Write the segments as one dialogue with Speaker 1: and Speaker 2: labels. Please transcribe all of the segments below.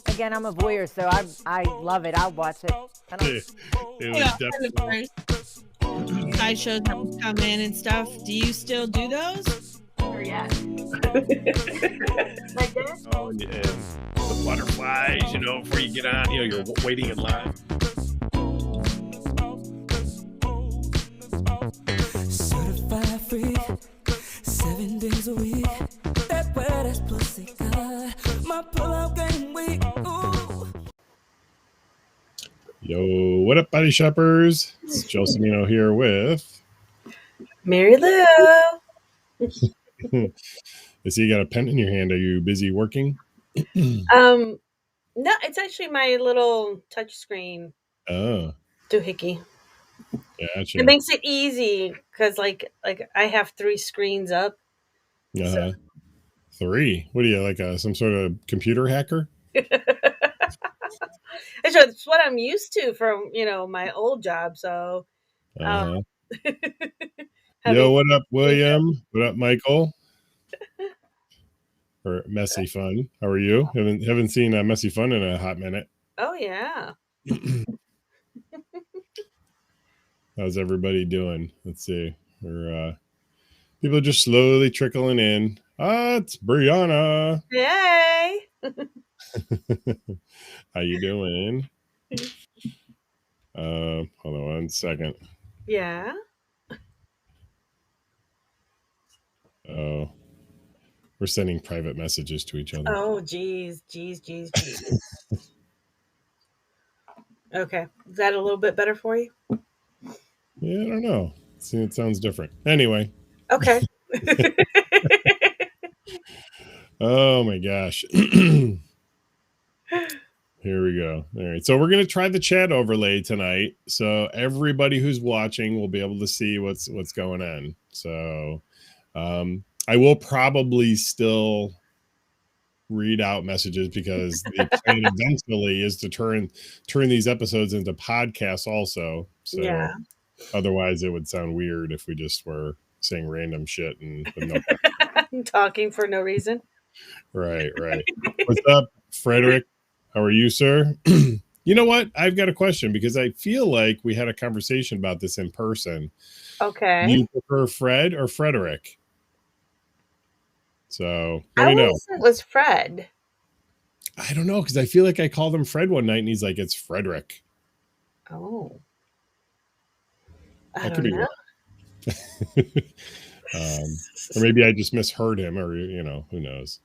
Speaker 1: Again, I'm a voyeur, so I love it. I'll watch it.
Speaker 2: It was definitely
Speaker 3: sideshows that would come in and stuff. Do you still do those?
Speaker 4: Yeah.
Speaker 1: Like this?
Speaker 2: oh, and the butterflies, before you get on, you're waiting in line.
Speaker 5: Certified freak, 7 days a week. That word is pussy good. My pull-up game weak. Ooh.
Speaker 2: Yo, what up, body shoppers? It's Joe Semino here with
Speaker 4: Marilu.
Speaker 2: I see you got a pen in your hand. Are you busy working?
Speaker 4: No, it's actually my little touch screen
Speaker 2: Oh,
Speaker 4: doohickey.
Speaker 2: gotcha.
Speaker 4: It makes it easy because like I have 3 screens up.
Speaker 2: Uh-huh. 3. What are you, like some sort of computer hacker?
Speaker 4: It's what I'm used to from my old job. So,
Speaker 2: Uh-huh.
Speaker 4: having-
Speaker 2: Yo, what up, William? What up, Michael? Or Messy Fun. How are you? Haven't seen Messy Fun in a hot minute.
Speaker 4: oh yeah.
Speaker 2: How's everybody doing? Let's see. We're people just slowly trickling in. It's Brianna.
Speaker 4: Yay.
Speaker 2: How you doing? Hold on 1 second.
Speaker 4: Yeah.
Speaker 2: Oh, we're sending private messages to each other.
Speaker 4: Oh geez. Okay. Is that a little bit better for you?
Speaker 2: Yeah, I don't know. See, it sounds different. Anyway.
Speaker 4: Okay.
Speaker 2: Oh my gosh. Here we go. All right. So we're going to try the chat overlay tonight. So everybody who's watching will be able to see what's going on. So I will probably still read out messages because the plan eventually is to turn these episodes into podcasts also. So
Speaker 4: Yeah.
Speaker 2: otherwise it would sound weird if we just were saying random shit and with no
Speaker 4: Talking for no reason.
Speaker 2: Right. What's up, Frederick? How are you, sir? You know what? I've got a question because I feel like we had a conversation about this in person.
Speaker 4: Okay.
Speaker 2: You prefer Fred or Frederick? So let me know.
Speaker 4: It was Fred.
Speaker 2: I don't know because I feel like I called him Fred one night and he's like, it's Frederick.
Speaker 4: Oh.
Speaker 2: That could be wrong. Or maybe I just misheard him, or who knows?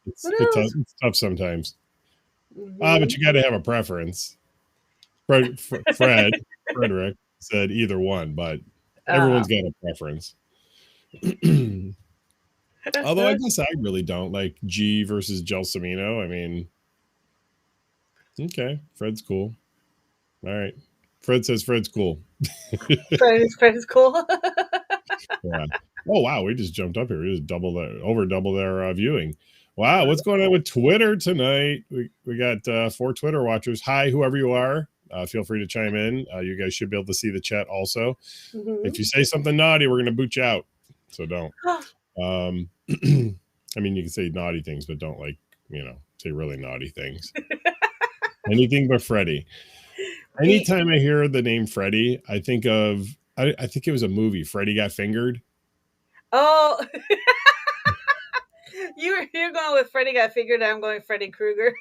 Speaker 2: It's tough sometimes.
Speaker 4: Mm-hmm.
Speaker 2: But you got to have a preference. Frederick said either one, but everyone's got a preference. Although I guess I really don't like G versus Gelsomino. I mean, okay, Fred's cool. All right, Fred says Fred's cool.
Speaker 4: Fred's cool.
Speaker 2: Yeah. Oh wow, we just jumped up here. We just doubled our viewing. Wow, what's going on with Twitter tonight? We got 4 Twitter watchers. Hi, whoever you are. Feel free to chime in. You guys should be able to see the chat also.
Speaker 4: Mm-hmm.
Speaker 2: If you say something naughty, we're going to boot you out. So don't. I mean, you can say naughty things, but don't say really naughty things. Anything but Freddie. Anytime I hear the name Freddie, I think of, I think it was a movie, Freddie Got Fingered.
Speaker 4: Oh, you're going with Freddie Got Fingered. I'm going Freddy Krueger.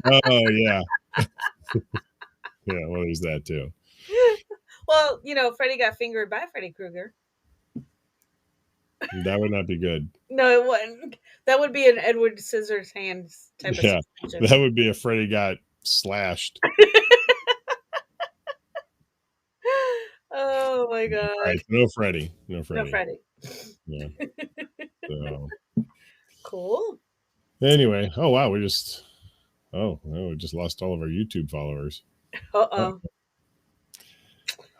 Speaker 2: Oh yeah. Yeah, well, there's that too.
Speaker 4: Well, Freddy Got Fingered by Freddy Krueger.
Speaker 2: That would not be good.
Speaker 4: No, it wouldn't. That would be an Edward Scissorhands type of situation.
Speaker 2: That would be a Freddy Got Slashed.
Speaker 4: Oh my god!
Speaker 2: All right, no Freddy.
Speaker 4: No Freddy.
Speaker 2: Yeah. So.
Speaker 4: Cool.
Speaker 2: Anyway, oh wow, we just lost all of our YouTube followers.
Speaker 4: Uh-oh.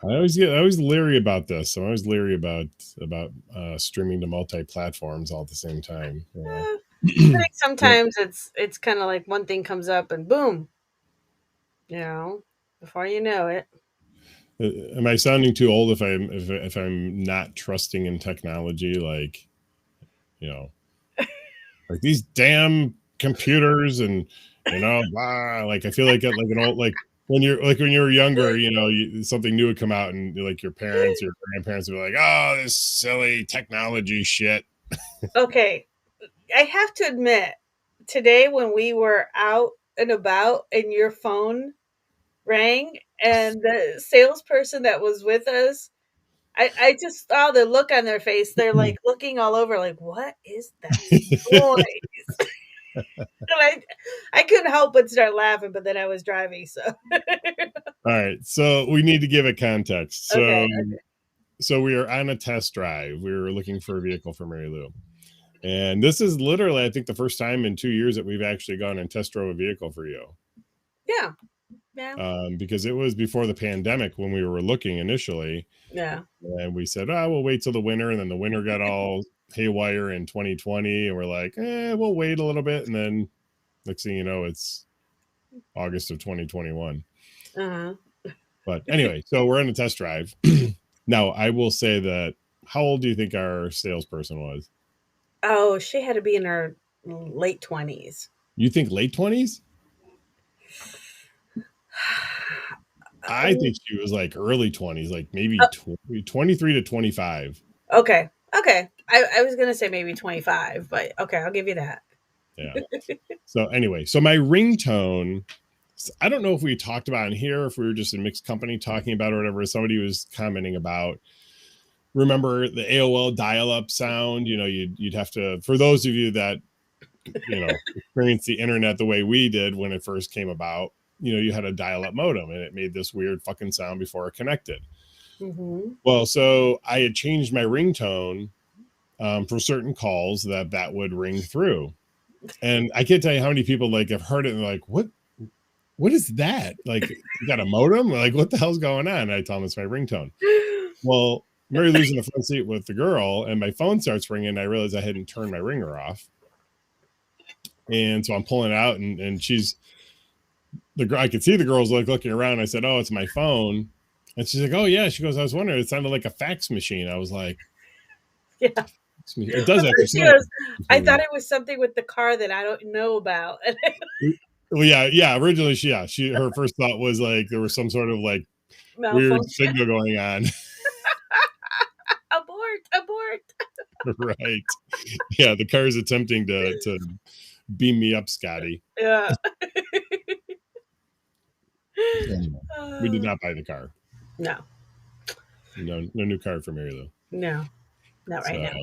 Speaker 2: I always leery about this. I'm always leery about streaming to multi-platforms all at the same time.
Speaker 4: I think sometimes it's kind of like one thing comes up and boom, before you know it.
Speaker 2: Am I sounding too old if I'm not trusting in technology? Like, like these damn computers and blah. Like I feel like an old like when you were younger, something new would come out and like your parents or your grandparents would be like, oh, this silly technology shit.
Speaker 4: Okay, I have to admit, today when we were out and about and your phone rang and the salesperson that was with us, I just saw the look on their face. They're like looking all over, like, what is that noise? And I couldn't help but start laughing, but then I was driving, so.
Speaker 2: All right, so we need to give it context. So we are on a test drive. We were looking for a vehicle for Marilu. And this is literally, I think, the first time in 2 years that we've actually gone and test drove a vehicle for you.
Speaker 4: Yeah.
Speaker 2: Because it was before the pandemic when we were looking initially.
Speaker 4: Yeah.
Speaker 2: And we said, we'll wait till the winter. And then the winter got all haywire in 2020. And we're like, we'll wait a little bit. And then next thing you know, it's August of 2021.
Speaker 4: Uh-huh.
Speaker 2: But anyway, so we're on a test drive. Now, I will say that, how old do you think our salesperson was?
Speaker 4: Oh, she had to be in her late 20s.
Speaker 2: You think late 20s? I think she was like early 20s, like maybe 23 to 25.
Speaker 4: Okay. I was going to say maybe 25, but okay, I'll give you that.
Speaker 2: Yeah. So anyway, so my ringtone, I don't know if we talked about in here, if we were just in mixed company talking about it or whatever. Somebody was commenting about, remember the AOL dial-up sound? You'd have to, for those of you that, experienced the internet the way we did when it first came about, you had a dial-up modem and it made this weird fucking sound before it connected.
Speaker 4: Mm-hmm.
Speaker 2: Well, so I had changed my ringtone for certain calls that would ring through. And I can't tell you how many people like have heard it and they're like, what is that? Like, you got a modem? Like, what the hell's going on? And I tell them it's my ringtone. Well, Marilu's in the front seat with the girl and my phone starts ringing. And I realized I hadn't turned my ringer off. And so I'm pulling it out and I could see the girl's like looking around. I said, oh, it's my phone. And she's like, oh yeah. She goes, I was wondering, it sounded like a fax machine. I was like,
Speaker 4: yeah,
Speaker 2: it does
Speaker 4: I thought it was something with the car that I don't know about.
Speaker 2: Well, yeah. Originally, her first thought was like there was some sort of like weird signal going on.
Speaker 4: Abort.
Speaker 2: Right. Yeah, the car is attempting to beam me up, Scotty.
Speaker 4: Yeah.
Speaker 2: Anyway, we did not buy the car.
Speaker 4: No
Speaker 2: new car for Marilu.
Speaker 4: No, not right now.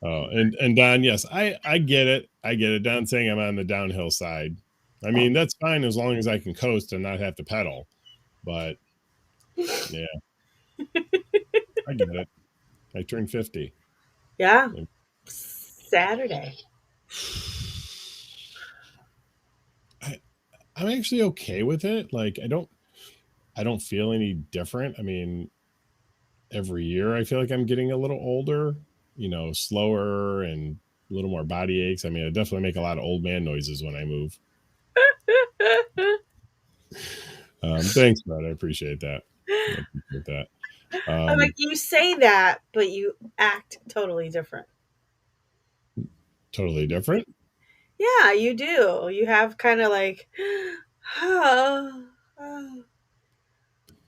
Speaker 2: Oh, and Don, yes, I get it. Don's saying I'm on the downhill side. I mean, that's fine as long as I can coast and not have to pedal. But yeah, I get it. I turned 50.
Speaker 4: Yeah. Saturday.
Speaker 2: I'm actually okay with it. Like, I don't feel any different. I mean, every year I feel like I'm getting a little older, slower and a little more body aches. I mean, I definitely make a lot of old man noises when I move. Thanks, bud. I appreciate that.
Speaker 4: I'm like, you say that, but you act totally different.
Speaker 2: Totally different?
Speaker 4: Yeah, you do. You have kind of like,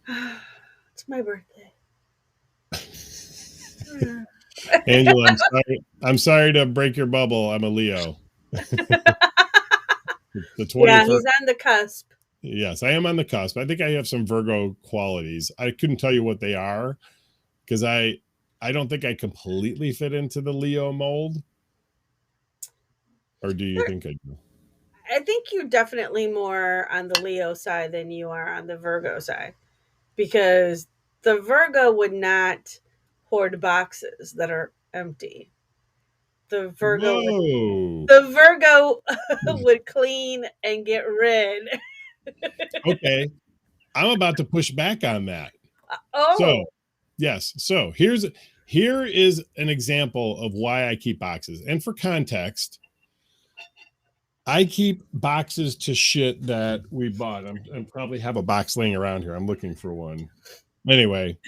Speaker 4: it's my birthday.
Speaker 2: Angela, I'm sorry to break your bubble. I'm a Leo. The 21st.
Speaker 4: Yeah, he's on the cusp.
Speaker 2: Yes, I am on the cusp. I think I have some Virgo qualities. I couldn't tell you what they are because I don't think I completely fit into the Leo mold. Or do you think I do?
Speaker 4: I think you're definitely more on the Leo side than you are on the Virgo side, because the Virgo would not hoard boxes that are empty. The Virgo would clean and get rid.
Speaker 2: Okay, I'm about to push back on that.
Speaker 4: Oh,
Speaker 2: so yes. So here is an example of why I keep boxes. And for context, I keep boxes to shit that we bought. I probably have a box laying around here. I'm looking for one. Anyway,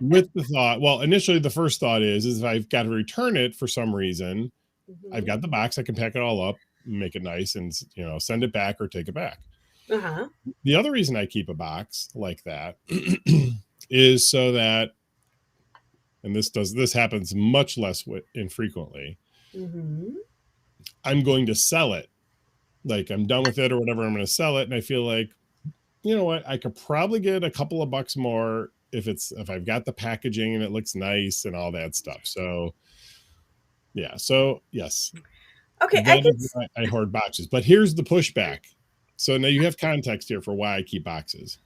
Speaker 2: with the thought, well, initially the first thought is if I've got to return it for some reason, I've got the box. I can pack it all up, make it nice, and send it back or take it back.
Speaker 4: Uh-huh.
Speaker 2: The other reason I keep a box like that is so that, and this happens much less infrequently.
Speaker 4: Mm-hmm.
Speaker 2: I'm going to sell it. Like I'm done with it or whatever. I'm going to sell it, and I feel like, you know what? I could probably get a couple of bucks more if I've got the packaging and it looks nice and all that stuff. So, yeah. So yes.
Speaker 4: Okay,
Speaker 2: That is why I hoard boxes. But here's the pushback. So now you have context here for why I keep boxes.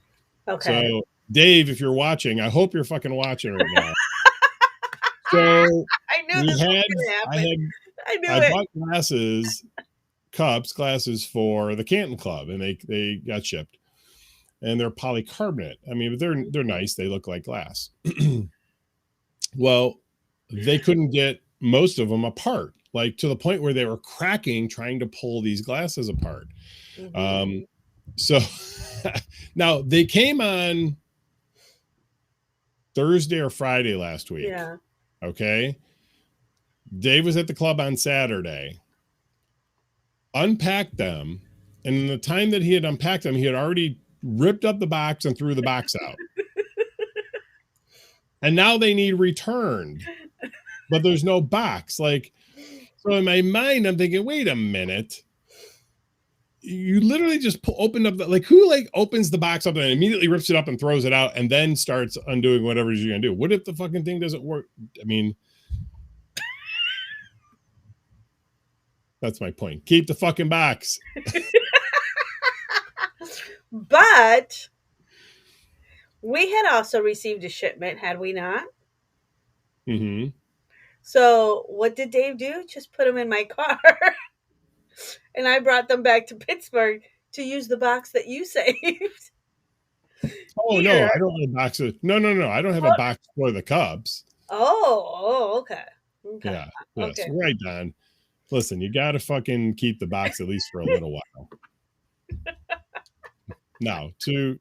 Speaker 4: Okay.
Speaker 2: So Dave, if you're watching, I hope you're fucking watching right now. So
Speaker 4: I knew this was going to happen.
Speaker 2: I bought glasses for the Canton Club, and they got shipped, and they're polycarbonate. I mean, but they're nice. They look like glass. Well, they couldn't get most of them apart, like to the point where they were cracking trying to pull these glasses apart. Mm-hmm. So now they came on Thursday or Friday last week.
Speaker 4: Yeah.
Speaker 2: Okay. Dave was at the club on Saturday, unpacked them, and in the time that he had unpacked them, he had already ripped up the box and threw the box out. And now they need returned, but there's no box. Like, so in my mind, I'm thinking, wait a minute. You literally just opened up who opens the box up and immediately rips it up and throws it out and then starts undoing whatever you're going to do? What if the fucking thing doesn't work? I mean, that's my point. Keep the fucking box.
Speaker 4: But we had also received a shipment, had we not?
Speaker 2: Mm-hmm.
Speaker 4: So what did Dave do? Just put them in my car. And I brought them back to Pittsburgh to use the box that you saved.
Speaker 2: Oh, here. No, I don't have boxes. No. I don't have a box for the Cubs.
Speaker 4: Oh, okay.
Speaker 2: Yeah. Yes. Okay. Right, Don. Listen, you got to fucking keep the box at least for a little while. Now, to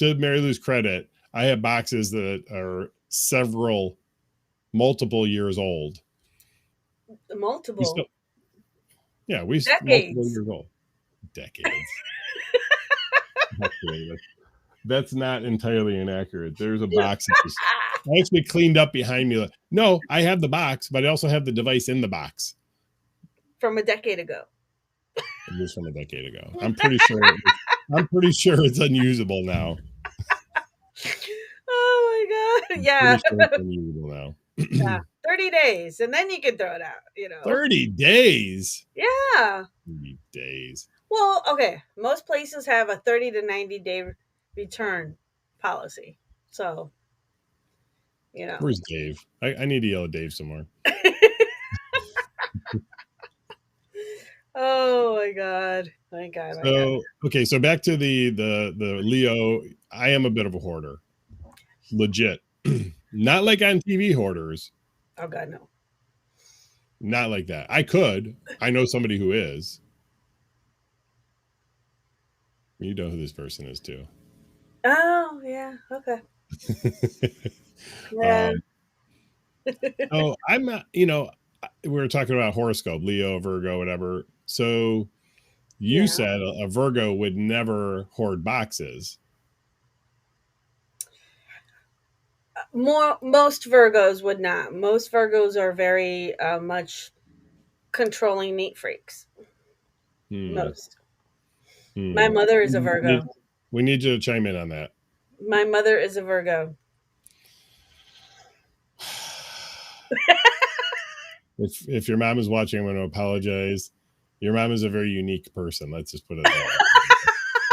Speaker 2: Marilu's credit, I have boxes that are multiple years old.
Speaker 4: Multiple?
Speaker 2: We
Speaker 4: decades.
Speaker 2: Multiple years old. Decades. That's not entirely inaccurate. There's a box that I actually cleaned up behind me. No, I have the box, but I also have the device in the box.
Speaker 4: From a decade ago.
Speaker 2: It was from a decade ago. I'm pretty sure it's unusable now.
Speaker 4: Oh my god. Yeah.
Speaker 2: Sure it's unusable now.
Speaker 4: Yeah. 30 days, and then you can throw it out,
Speaker 2: 30 days?
Speaker 4: Yeah.
Speaker 2: 30 days.
Speaker 4: Well, okay. Most places have a 30 to 90 day return policy. So,
Speaker 2: Where's Dave? I need to yell at Dave some more.
Speaker 4: Oh my god. My god.
Speaker 2: Okay, so back to the Leo. I am a bit of a hoarder. Legit. Not like on TV hoarders.
Speaker 4: Oh god, no.
Speaker 2: Not like that. I could. I know somebody who is. You know who this person is too.
Speaker 4: Oh, yeah. Okay. Yeah.
Speaker 2: Oh, I'm not, we were talking about horoscope, Leo, Virgo, whatever. So you said a Virgo would never hoard boxes.
Speaker 4: Most Virgos would not. Most Virgos are very much controlling neat freaks. Most. My mother is a Virgo.
Speaker 2: We need you to chime in on that.
Speaker 4: My mother is a Virgo.
Speaker 2: If your mom is watching, I'm going to apologize. Your mom is a very unique person. Let's just put it that way.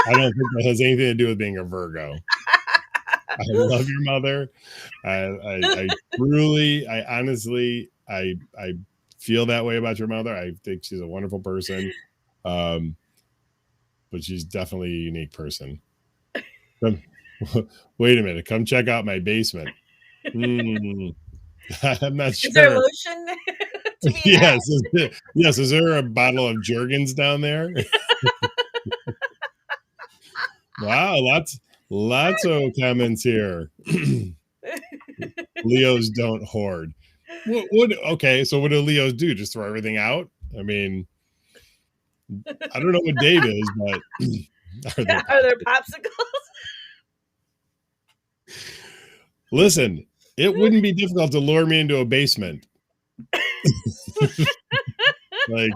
Speaker 2: I don't think that has anything to do with being a Virgo. I love your mother. I truly, I honestly, I feel that way about your mother. I think she's a wonderful person. But she's definitely a unique person. Wait a minute. Come check out my basement. I'm not sure.
Speaker 4: Is there lotion?
Speaker 2: Yes. Yes. Is there a bottle of Jergens down there? Wow. Lots of comments here. Leos don't hoard. Okay, so what do Leos do? Just throw everything out? I mean, I don't know what Dave is, but
Speaker 4: Are there popsicles?
Speaker 2: Listen, it wouldn't be difficult to lure me into a basement. Like,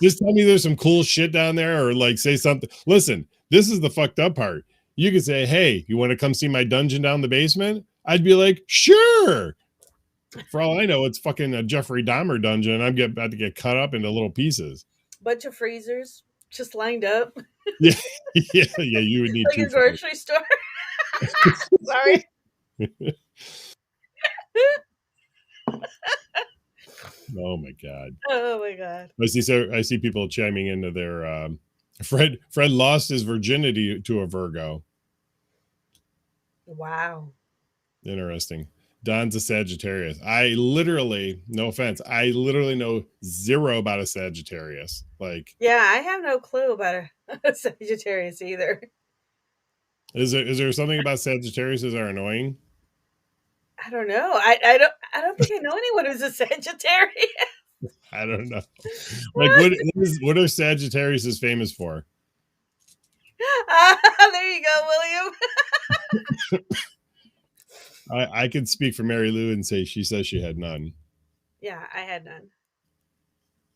Speaker 2: just tell me there's some cool shit down there, or like say something. Listen, this is the fucked up part. You could say, "Hey, you want to come see my dungeon down the basement?" I'd be like, "Sure." For all I know, it's fucking a Jeffrey Dahmer dungeon. I'm about to get cut up into little pieces.
Speaker 4: Bunch of freezers just lined up.
Speaker 2: Yeah, yeah. You would need
Speaker 4: like a grocery store. Sorry.
Speaker 2: Oh my god.
Speaker 4: Oh my god.
Speaker 2: I see people chiming into their Fred lost his virginity to a Virgo.
Speaker 4: Wow.
Speaker 2: Interesting. Don's a Sagittarius. No offense, I literally know zero about a Sagittarius. Like,
Speaker 4: yeah, I have no clue about a Sagittarius either.
Speaker 2: Is there something about Sagittarius that are annoying?
Speaker 4: I don't know. I don't think I know anyone who's a Sagittarius.
Speaker 2: I don't know. Like, what are Sagittarius famous for?
Speaker 4: There you go, William.
Speaker 2: I can speak for Marilu and say she says she had none.
Speaker 4: Yeah, I had none.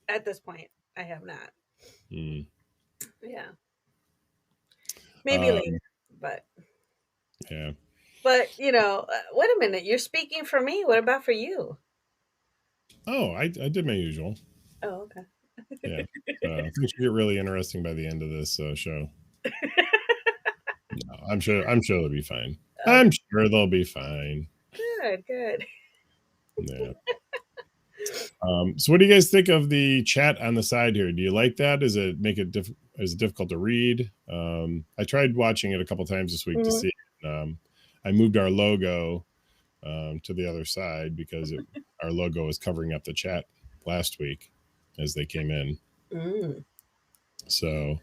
Speaker 4: At this point, I have not. Yeah. Maybe later, but.
Speaker 2: Yeah.
Speaker 4: But, wait a minute. You're speaking for me. What about for you?
Speaker 2: Oh, I did my usual.
Speaker 4: Oh, okay.
Speaker 2: Yeah. Things should get really interesting by the end of this show. No, I'm sure they'll be fine. Okay. I'm sure they'll be fine.
Speaker 4: Good.
Speaker 2: Yeah. So what do you guys think of the chat on the side here? Do you like that? Is it difficult to read? I tried watching it a couple times this week to see. I moved our logo to the other side because our logo was covering up the chat last week as they came in. So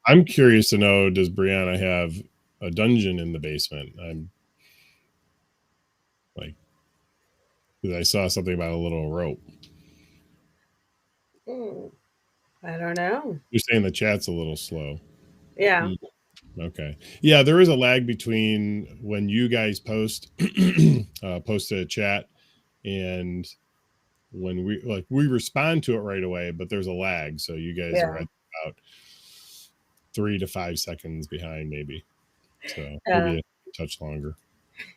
Speaker 2: I'm curious to know, does Brianna have a dungeon in the basement? I'm like, because I saw something about a little rope.
Speaker 4: I don't know.
Speaker 2: You're saying the chat's a little slow.
Speaker 4: Yeah.
Speaker 2: Okay. Yeah, there is a lag between when you guys post a chat and when we respond to it right away, but there's a lag. So you guys are at about 3 to 5 seconds behind, maybe. So maybe a touch longer.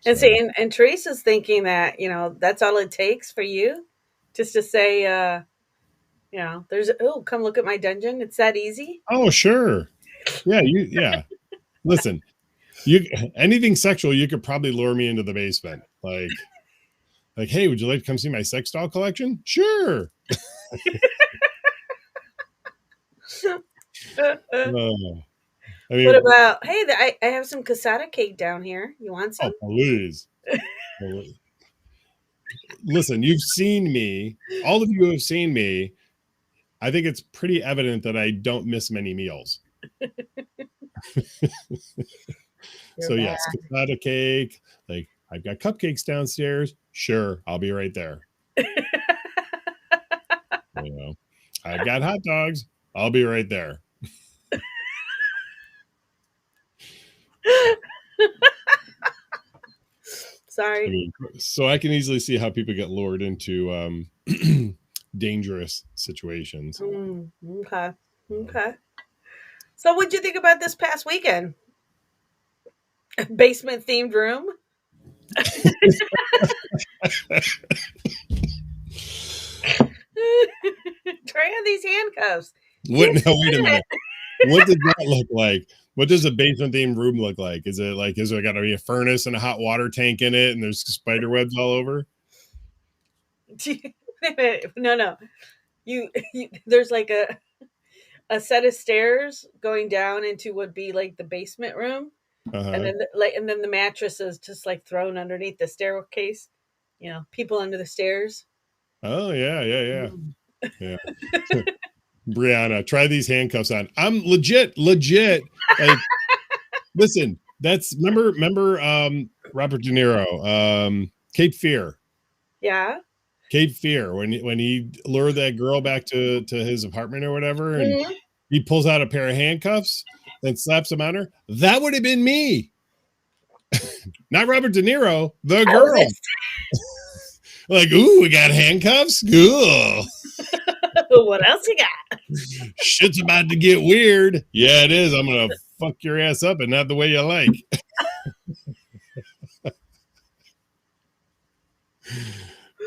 Speaker 4: And see, and Teresa's thinking that, that's all it takes for you just to say, come look at my dungeon. It's that easy.
Speaker 2: Oh, sure. Yeah. Listen, anything sexual, you could probably lure me into the basement. Like, hey, would you like to come see my sex doll collection? Sure.
Speaker 4: What about, hey, I have some cassata cake down here. You want some?
Speaker 2: Oh, please. Listen, you've seen me. All of you have seen me. I think it's pretty evident that I don't miss many meals. So yes, cassata cake. Like, I've got cupcakes downstairs. Sure, I'll be right there. I've got hot dogs. I'll be right there.
Speaker 4: Sorry.
Speaker 2: So I can easily see how people get lured into dangerous situations.
Speaker 4: Okay. So what'd you think about this past weekend? Basement themed room? Try on these handcuffs.
Speaker 2: Wait a minute. What does that look like? What does a basement themed room look like? Is there got to be a furnace and a hot water tank in it and there's spider webs all over?
Speaker 4: No. You there's like a set of stairs going down into what would be like the basement room. And then the mattress is just like thrown underneath the staircase. People under the stairs.
Speaker 2: Oh yeah. Brianna, try these handcuffs on. I'm legit. Like, listen, that's remember Robert De Niro, Cape Fear.
Speaker 4: Yeah.
Speaker 2: Cape Fear, when he lured that girl back to his apartment or whatever, and
Speaker 4: Mhm.
Speaker 2: he pulls out a pair of handcuffs and slaps them on her. That would have been me. Not Robert De Niro, the
Speaker 4: I was
Speaker 2: girl. Like, ooh, we got handcuffs? Cool.
Speaker 4: what else you got?
Speaker 2: Shit's about to get weird. Yeah, it is. I'm going to fuck your ass up and not the way you like.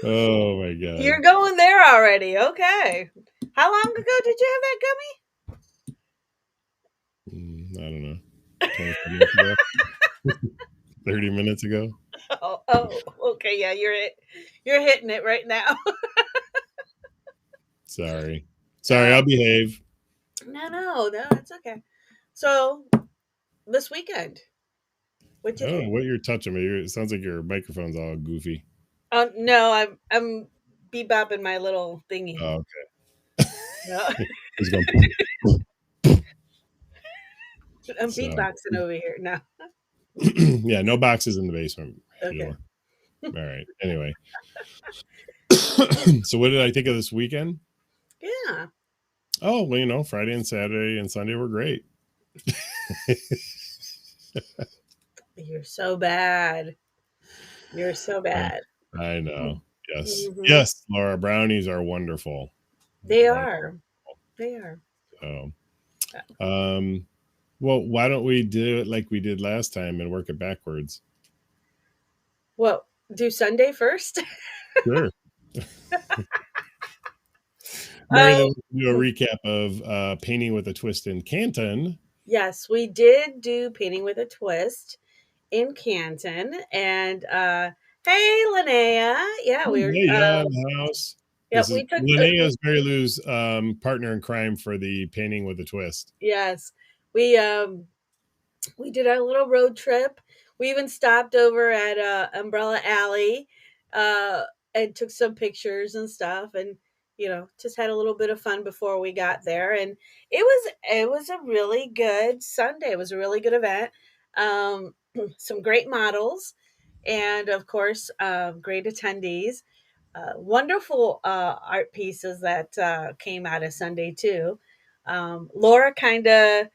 Speaker 2: Oh, my God.
Speaker 4: You're going there already. Okay. How long ago did you have that
Speaker 2: I don't know. 25 minutes ago. 30 minutes ago.
Speaker 4: gummy? Oh, okay. Yeah, you're hitting it right now.
Speaker 2: Sorry, I'll behave.
Speaker 4: No, it's okay. So this weekend,
Speaker 2: I
Speaker 4: what you
Speaker 2: don't
Speaker 4: do?
Speaker 2: know what you're touching, but it sounds like your microphone's all goofy.
Speaker 4: No, I'm bebopping my little thingy.
Speaker 2: Oh,
Speaker 4: No,
Speaker 2: okay. It's going,
Speaker 4: I'm
Speaker 2: so,
Speaker 4: beatboxing over here now.
Speaker 2: yeah, no boxes in the basement.
Speaker 4: Okay.
Speaker 2: All right. Anyway. So what did I think of this weekend?
Speaker 4: Yeah.
Speaker 2: Oh, well, Friday and Saturday and Sunday were great.
Speaker 4: You're so bad. You're so bad.
Speaker 2: I know. Yes.
Speaker 4: Mhm.
Speaker 2: Yes, Laura, brownies are wonderful.
Speaker 4: They are. They are.
Speaker 2: So, well, why don't we do it like we did last time and work it backwards?
Speaker 4: Well, do Sunday first.
Speaker 2: Sure. Marilu, do a recap of Painting with a Twist in Canton.
Speaker 4: Yes, we did do Painting with a Twist in Canton, and hey, Linnea, yeah, we were.
Speaker 2: Yeah, in the house.
Speaker 4: Yeah,
Speaker 2: This is
Speaker 4: we took.
Speaker 2: Linnea's Marilu's partner in crime for the Painting with a Twist.
Speaker 4: Yes, we did our little road trip. We even stopped over at Umbrella Alley, and took some pictures and stuff, and just had a little bit of fun before we got there. And it was a really good Sunday. It was a really good event. Some great models, and of course, great attendees. Wonderful art pieces that came out of Sunday too. Laura kind of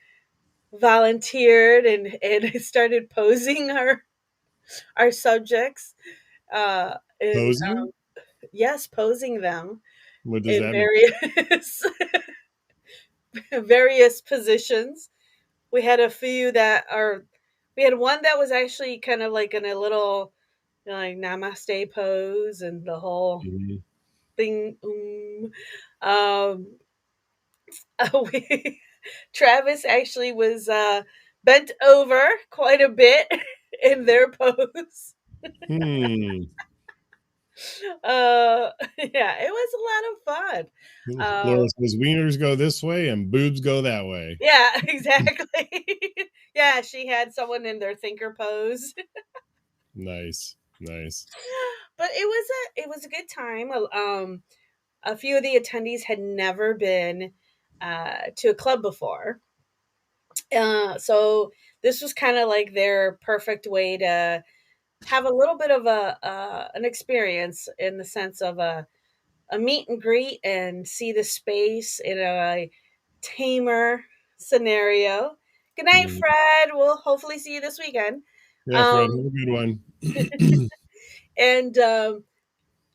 Speaker 4: volunteered and started posing our subjects. And
Speaker 2: Posing?
Speaker 4: yes, posing them
Speaker 2: What does
Speaker 4: in
Speaker 2: that mean?
Speaker 4: various various positions. We had a few that are. We had one that was actually kind of like in a little like namaste pose and the whole
Speaker 2: Mhm.
Speaker 4: thing. Um, Travis actually was bent over quite a bit in their pose.
Speaker 2: Hmm.
Speaker 4: Yeah, it was a lot of fun.
Speaker 2: Laura says wieners go this way and boobs go that way.
Speaker 4: Yeah, exactly. Yeah, she had someone in their thinker pose.
Speaker 2: Nice.
Speaker 4: But it was a good time. A few of the attendees had never been to a club before. So this was kind of like their perfect way to have a little bit of an experience in the sense of a meet and greet and see the space in a tamer scenario. Good night,
Speaker 2: Mm.
Speaker 4: Fred. We'll hopefully see you this weekend.
Speaker 2: Yeah, Fred,
Speaker 4: Um,
Speaker 2: have a good one.
Speaker 4: and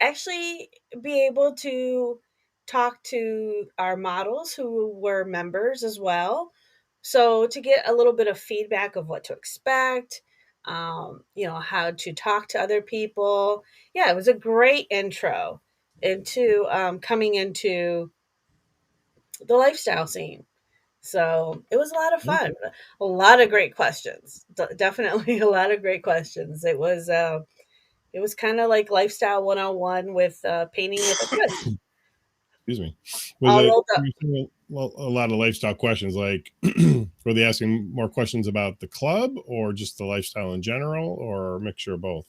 Speaker 4: actually be able to talk to our models who were members as well. So to get a little bit of feedback of what to expect, how to talk to other people. Yeah, it was a great intro into coming into the lifestyle scene. So it was a lot of fun. A lot of great questions. Definitely a lot of great questions. It was kind of like lifestyle 101 with painting with a twist.
Speaker 2: Excuse me. Was
Speaker 4: All
Speaker 2: it
Speaker 4: rolled up.
Speaker 2: well, a lot of lifestyle questions? Like, were they asking more questions about the club or just the lifestyle in general, or a mixture of both?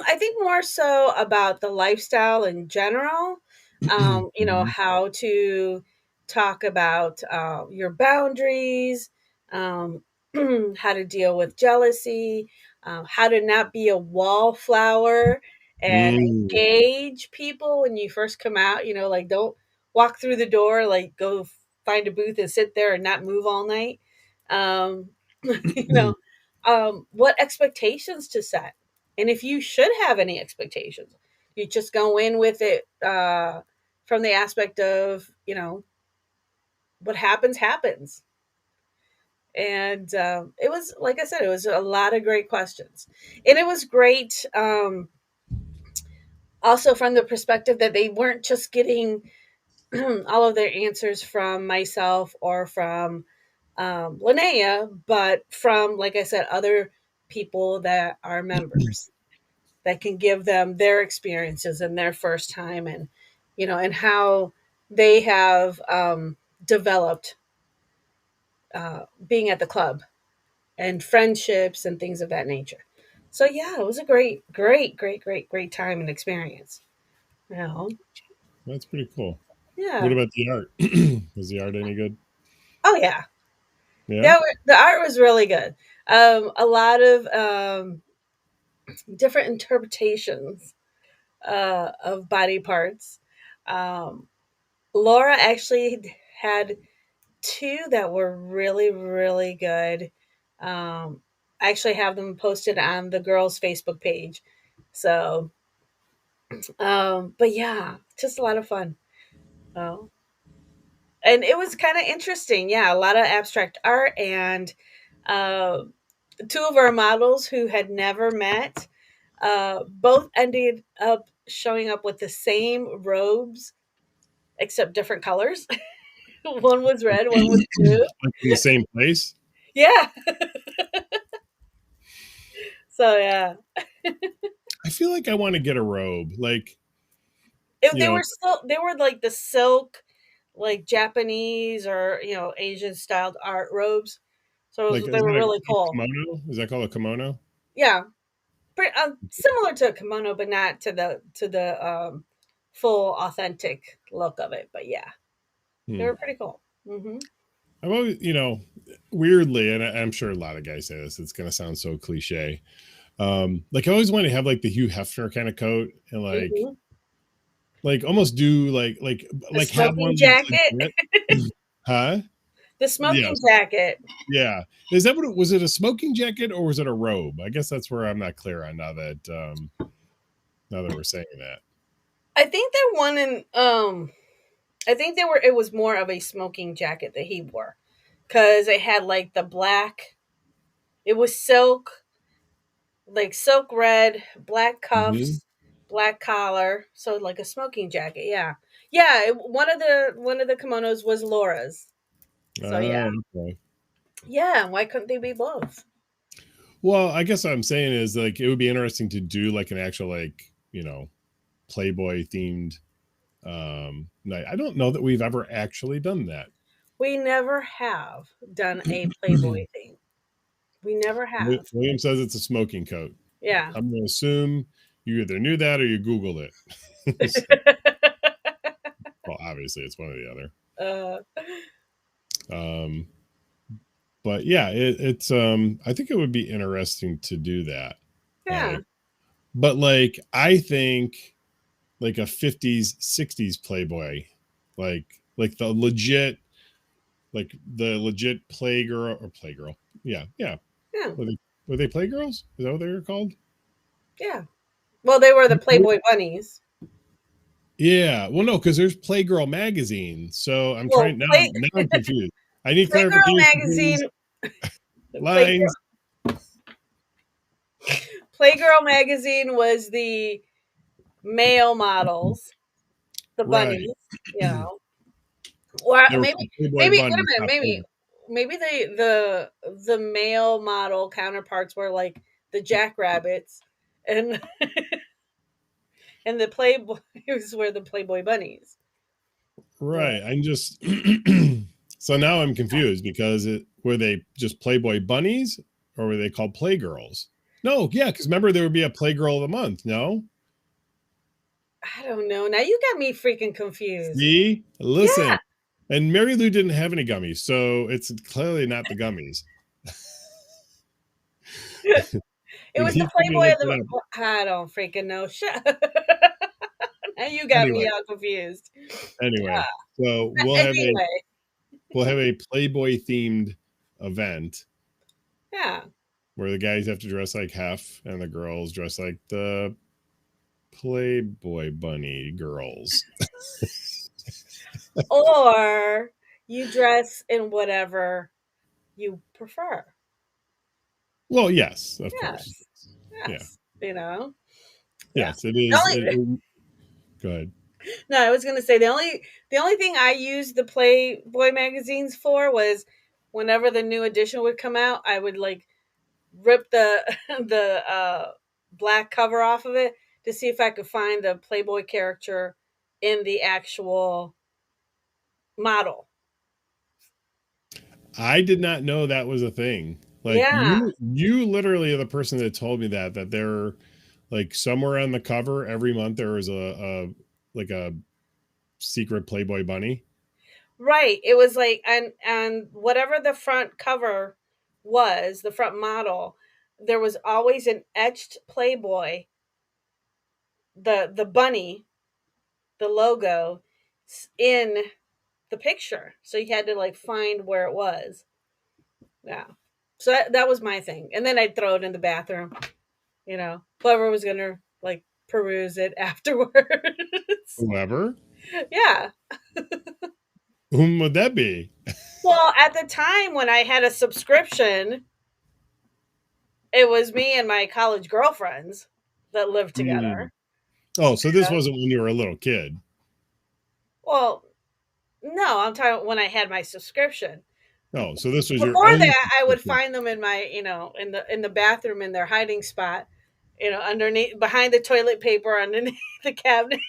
Speaker 4: I think more so about the lifestyle in general.
Speaker 2: Mhm.
Speaker 4: How to talk about your boundaries, how to deal with jealousy, how to not be a wallflower and
Speaker 2: Mm.
Speaker 4: engage people when you first come out. You know, like don't walk through the door, like go find a booth and sit there and not move all night. Um, you know, what expectations to set. And if you should have any expectations, you just go in with it from the aspect of, you know, what happens, happens. And it was, like I said, it was a lot of great questions. And it was great also from the perspective that they weren't just getting all of their answers from myself or from Linnea, but from, like I said, other people that are members that can give them their experiences and their first time, and you know, and how they have developed being at the club and friendships and things of that nature. So yeah, it was a great time and experience. You know,
Speaker 2: That's pretty cool. What
Speaker 4: yeah.
Speaker 2: about the art? Was the art any good?
Speaker 4: Oh yeah,
Speaker 2: Yeah.
Speaker 4: yeah. The art was really good. A lot of different interpretations of body parts. Um, Laura actually had two that were really good. I actually have them posted on the girls' Facebook page. So, but yeah, just a lot of fun. Oh, and it was kind of interesting. Yeah, a lot of abstract art, and uh, two of our models who had never met both ended up showing up with the same robes except different colors. One was red, one was blue.
Speaker 2: Like in the same place?
Speaker 4: Yeah. So yeah,
Speaker 2: I feel like I want to get a robe. Like, you
Speaker 4: they
Speaker 2: know,
Speaker 4: were still, they were like the silk, like Japanese or you know Asian styled art robes. So
Speaker 2: like
Speaker 4: they
Speaker 2: is
Speaker 4: were
Speaker 2: that
Speaker 4: really
Speaker 2: a
Speaker 4: cool.
Speaker 2: kimono? Is that called a kimono?
Speaker 4: Yeah, similar to a kimono, but not to the full authentic look of it. But yeah, they
Speaker 2: Hmm.
Speaker 4: were pretty cool. Hmm.
Speaker 2: I've always, weirdly, and I'm sure a lot of guys say this, it's going to sound so cliche. Like I always want to have like the Hugh Hefner kind of coat and
Speaker 4: Hmm.
Speaker 2: like almost do
Speaker 4: The
Speaker 2: like have
Speaker 4: smoking
Speaker 2: one that's
Speaker 4: jacket,
Speaker 2: legit. Huh?
Speaker 4: the smoking
Speaker 2: Yes.
Speaker 4: jacket.
Speaker 2: Yeah. Is that what it was? It a smoking jacket or was it a robe? I guess that's where I'm not clear on now that we're saying that.
Speaker 4: I think that one in I think they were. It was more of a smoking jacket that he wore because it had like the black. It was silk, like silk red, black
Speaker 2: Hmm.
Speaker 4: cuffs, black collar. So like a smoking jacket. Yeah, yeah. One of the kimonos was Laura's. So yeah,
Speaker 2: Oh, okay.
Speaker 4: yeah. Why couldn't they be both?
Speaker 2: Well, I guess what I'm saying is like it would be interesting to do like an actual Playboy themed night. I don't know that we've ever actually done that.
Speaker 4: We never have done a Playboy thing. We never have.
Speaker 2: William says it's a smoking coat.
Speaker 4: Yeah.
Speaker 2: I'm going to assume you either knew that or you Googled it. So, well, obviously, it's one or the other.
Speaker 4: uh,
Speaker 2: Um, but yeah, it's I think it would be interesting to do that.
Speaker 4: yeah.
Speaker 2: But like I think like a 50s 60s Playboy, like the legit playgirl. Yeah.
Speaker 4: Yeah.
Speaker 2: Were they playgirls? Is that what they were called?
Speaker 4: Yeah. Well, they were the Playboy bunnies.
Speaker 2: Yeah. Well, no, because there's Playgirl magazine. So I'm
Speaker 4: Well,
Speaker 2: trying now I'm confused. I need
Speaker 4: Playgirl
Speaker 2: clarification, please.
Speaker 4: magazine.
Speaker 2: Lines.
Speaker 4: Playgirl magazine was the male models, the
Speaker 2: Right.
Speaker 4: bunnies. You know, or
Speaker 2: They were
Speaker 4: maybe
Speaker 2: called Playboy
Speaker 4: maybe wait a
Speaker 2: bunnies,
Speaker 4: minute,
Speaker 2: not
Speaker 4: maybe the male model counterparts were like the jackrabbits, and and the Playboys were the Playboy bunnies. Yeah.
Speaker 2: right. I'm just so now I'm confused because were they just Playboy bunnies or were they called Playgirls? No, yeah, because remember there would be a Playgirl of the month. No,
Speaker 4: I don't know. Now you got me freaking confused.
Speaker 2: see,
Speaker 4: Yeah.
Speaker 2: listen, and Marilu didn't have any gummies, so it's clearly not the gummies.
Speaker 4: It was
Speaker 2: He's
Speaker 4: the
Speaker 2: gonna
Speaker 4: Playboy
Speaker 2: look
Speaker 4: of the.
Speaker 2: it up.
Speaker 4: I don't freaking know. Shut. Now you got
Speaker 2: Anyway,
Speaker 4: me all confused.
Speaker 2: anyway, so we'll have
Speaker 4: Anyway,
Speaker 2: a Playboy themed event
Speaker 4: yeah.
Speaker 2: where the guys have to dress like Hef and the girls dress like the Playboy bunny girls.
Speaker 4: Or you dress in whatever you prefer.
Speaker 2: Well, yes, of course.
Speaker 4: Yes.
Speaker 2: Yeah.
Speaker 4: Yes. You know.
Speaker 2: Yes, it
Speaker 4: The
Speaker 2: is.
Speaker 4: only,
Speaker 2: Go ahead.
Speaker 4: no, I was gonna say the only thing I used the Playboy magazines for was whenever the new edition would come out, I would like rip the the black cover off of it to see if I could find the Playboy character in the actual model.
Speaker 2: I did not know that was a thing. Like
Speaker 4: Yeah.
Speaker 2: you literally are the person that told me that there, like somewhere on the cover every month there was a like a secret Playboy bunny.
Speaker 4: Right. It was like and whatever the front cover was, the front model, there was always an etched Playboy, the bunny, the logo in the picture. So you had to like find where it was. Yeah. So that was my thing. And then I'd throw it in the bathroom, whoever was going to like peruse it afterwards.
Speaker 2: Whoever.
Speaker 4: Yeah.
Speaker 2: Whom would that be?
Speaker 4: Well, at the time when I had a subscription, it was me and my college girlfriends that lived
Speaker 2: Hmm.
Speaker 4: together.
Speaker 2: Oh, so this wasn't when you were a little kid.
Speaker 4: Well, no, I'm talking when I had my subscription.
Speaker 2: Oh, so this was your
Speaker 4: Before
Speaker 2: own
Speaker 4: that, I would
Speaker 2: subscription.
Speaker 4: find them in my, in the bathroom in their hiding spot, underneath behind the toilet paper underneath the cabinet.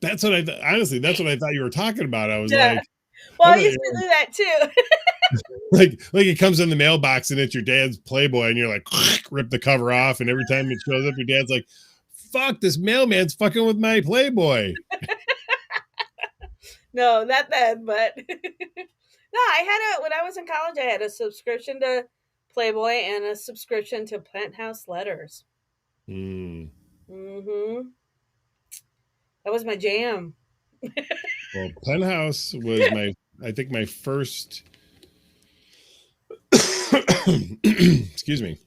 Speaker 2: That's what honestly, that's what I thought you were talking about. I was
Speaker 4: Yeah.
Speaker 2: like,
Speaker 4: Well, I
Speaker 2: thought,
Speaker 4: used to do that too.
Speaker 2: like it comes in the mailbox and it's your dad's Playboy, and you're like, rip the cover off, and every time it shows up, your dad's like, fuck, this mailman's fucking with my Playboy.
Speaker 4: No, not that, but no, when I was in college, I had a subscription to Playboy and a subscription to Penthouse Letters.
Speaker 2: Hmm.
Speaker 4: Mm-hmm. That was my jam.
Speaker 2: Well, Penthouse was I think my first excuse me,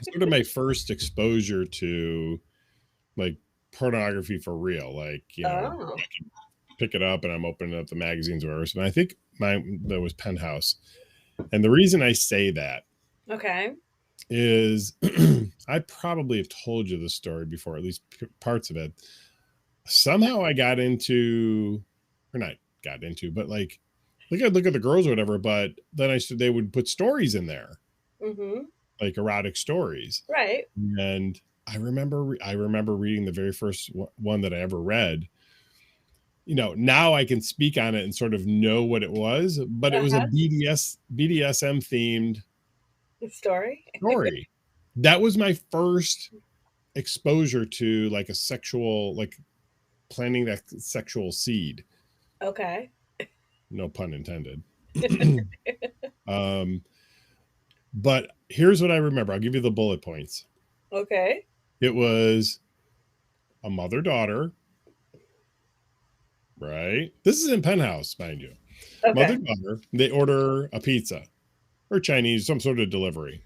Speaker 2: sort of my first exposure to like pornography for real. Like,
Speaker 4: Oh,
Speaker 2: pick it up and I'm opening up the magazines or whatever. So I think that was Penthouse. And the reason I say that
Speaker 4: okay.
Speaker 2: is I probably have told you this story before, at least parts of it. Somehow I got into, or not got into, but like, I'd look at the girls or whatever, but then they would put stories in there,
Speaker 4: Mm-hmm.
Speaker 2: like erotic stories.
Speaker 4: Right.
Speaker 2: And I remember reading the very first one that I ever read. Now I can speak on it and sort of know what it was, but it was a BDSM themed
Speaker 4: Story.
Speaker 2: story. That was my first exposure to like a sexual, like planting that sexual seed.
Speaker 4: Okay.
Speaker 2: No pun intended. But here's what I remember. I'll give you the bullet points.
Speaker 4: Okay.
Speaker 2: It was a mother-daughter, right? This is in Penthouse, mind you.
Speaker 4: Okay.
Speaker 2: Mother-daughter, they order a pizza or Chinese, some sort of delivery.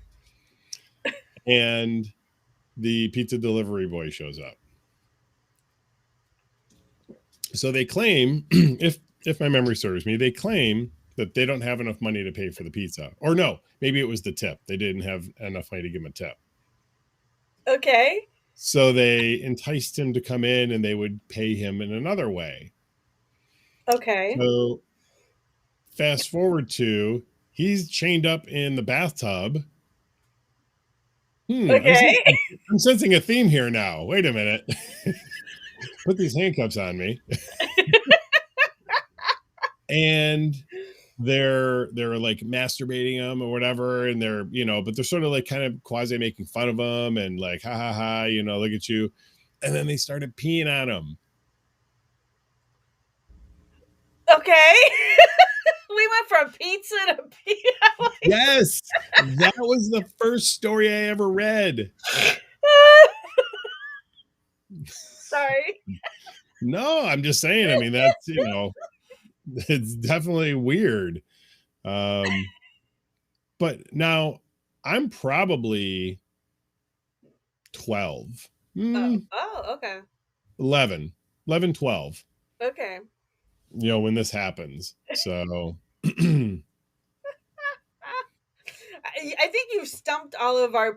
Speaker 2: And the pizza delivery boy shows up. So they claim, if my memory serves me, they claim that they don't have enough money to pay for the pizza. Or no, maybe it was the tip. They didn't have enough money to give him a tip.
Speaker 4: Okay.
Speaker 2: So they enticed him to come in and they would pay him in another way.
Speaker 4: Okay.
Speaker 2: So fast forward to he's chained up in the bathtub.
Speaker 4: Okay.
Speaker 2: I'm sensing a theme here now. Wait a minute. Put these handcuffs on me. And they're like masturbating him or whatever, and they're but they're sort of like kind of quasi making fun of him and like ha ha ha, look at you. And then they started peeing on him.
Speaker 4: Okay. we went from pizza to pizza.
Speaker 2: Yes, that was the first story I ever read.
Speaker 4: Sorry.
Speaker 2: No, I'm just saying. I mean, that's, it's definitely weird. But now I'm probably 12.
Speaker 4: Okay.
Speaker 2: 11, 12,
Speaker 4: Okay.
Speaker 2: when this happens. So
Speaker 4: I think you've stumped all of our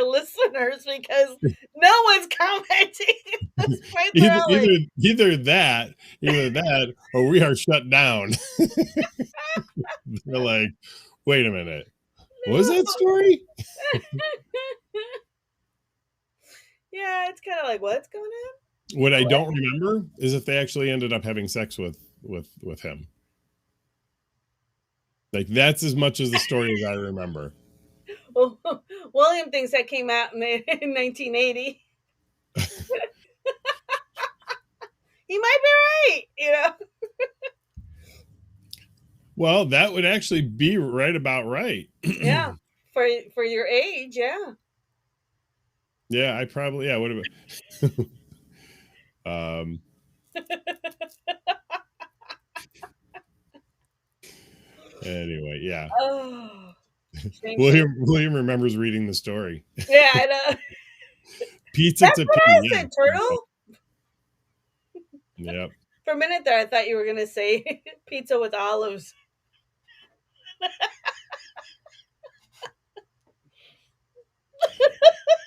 Speaker 4: listeners because no one's commenting. It's quite early.
Speaker 2: either that, or we are shut down. They're like, wait a minute. What was that story?
Speaker 4: Yeah, it's kind of like, what's going on?
Speaker 2: What I don't remember is if they actually ended up having sex with him. Like, that's as much as the story as I remember.
Speaker 4: Well, William thinks that came out in 1980. He might be right,
Speaker 2: Well, that would actually be about right.
Speaker 4: Yeah, for your age, yeah.
Speaker 2: Yeah, I probably would have. Anyway, yeah.
Speaker 4: Oh,
Speaker 2: William remembers reading the story.
Speaker 4: Yeah, I know.
Speaker 2: Pizza
Speaker 4: That's
Speaker 2: to
Speaker 4: what
Speaker 2: pee.
Speaker 4: I said, turtle.
Speaker 2: Yep.
Speaker 4: For a minute there, I thought you were going to say pizza with olives.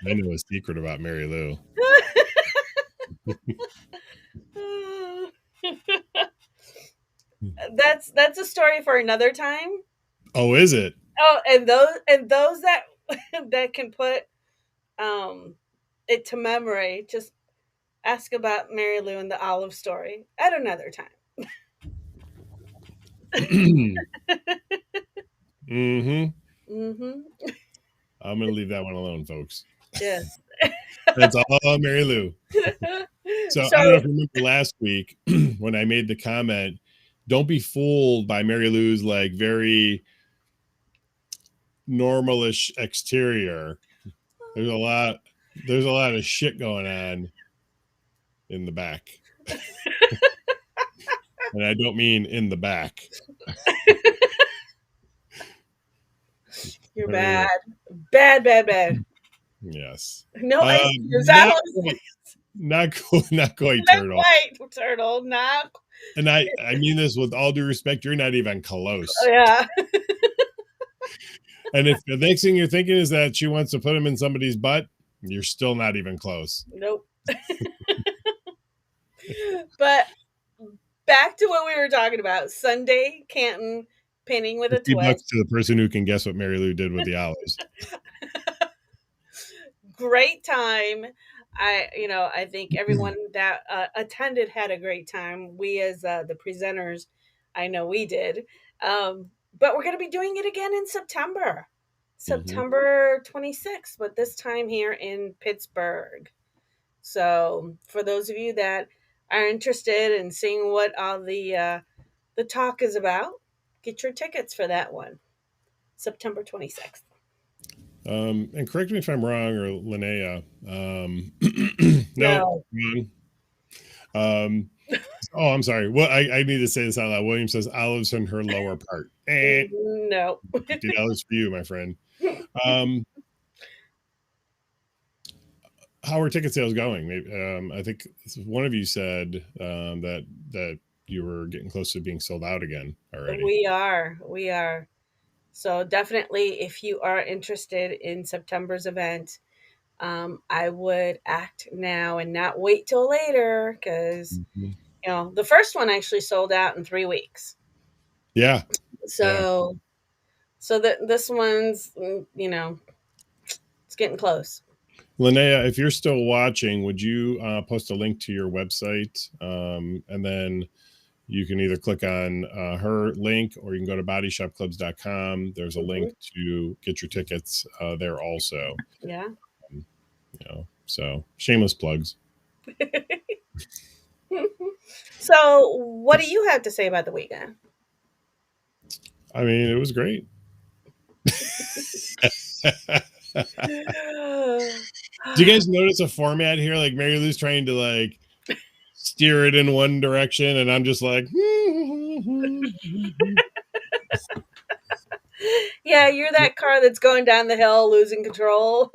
Speaker 2: I know a secret about Marilu.
Speaker 4: That's a story for another time.
Speaker 2: Oh, is it?
Speaker 4: Oh, and those that that can put it to memory, just ask about Marilu and the olive story at another time.
Speaker 2: Mm-hmm.
Speaker 4: Mm-hmm.
Speaker 2: I'm gonna leave that one alone, folks.
Speaker 4: Yes.
Speaker 2: That's all Marilu. So I don't know if you remember last week when I made the comment, don't be fooled by Marilu's like very normalish exterior. There's a lot of shit going on in the back. And I don't mean in the back.
Speaker 4: You're bad. Bad.
Speaker 2: Yes.
Speaker 4: No,
Speaker 2: not quite
Speaker 4: not
Speaker 2: turtle.
Speaker 4: quite turtle. Not.
Speaker 2: And I mean this with all due respect. You're not even close.
Speaker 4: Oh, yeah.
Speaker 2: And if the next thing you're thinking is that she wants to put him in somebody's butt, you're still not even close.
Speaker 4: Nope. But back to what we were talking about. Sunday, Canton pinning with a twist.
Speaker 2: To the person who can guess what Marilu did with the olives.
Speaker 4: Great time. I think everyone that attended had a great time. We as the presenters, I know we did. But we're going to be doing it again in September. September 26th, but this time here in Pittsburgh. So for those of you that are interested in seeing what all the talk is about, get your tickets for that one. September 26th.
Speaker 2: And correct me if I'm wrong, or Linnea. No. Oh, I'm sorry. Well, I need to say this out loud. William says olives in her lower part.
Speaker 4: No.
Speaker 2: $50 for you, my friend. How are ticket sales going? Maybe, I think one of you said that you were getting close to being sold out again already.
Speaker 4: We are. So definitely, if you are interested in September's event, I would act now and not wait till later because, the first one actually sold out in 3 weeks.
Speaker 2: Yeah.
Speaker 4: So this one's, it's getting close.
Speaker 2: Linnea, if you're still watching, would you post a link to your website? And then you can either click on her link or you can go to bodyshopclubs.com. There's a link to get your tickets there also.
Speaker 4: Yeah.
Speaker 2: So shameless plugs.
Speaker 4: So what do you have to say about the weekend?
Speaker 2: I mean, it was great. Do you guys notice a format here? Like Marilu's trying to like steer it in one direction, and I'm just like,
Speaker 4: Yeah, you're that car that's going down the hill, losing control.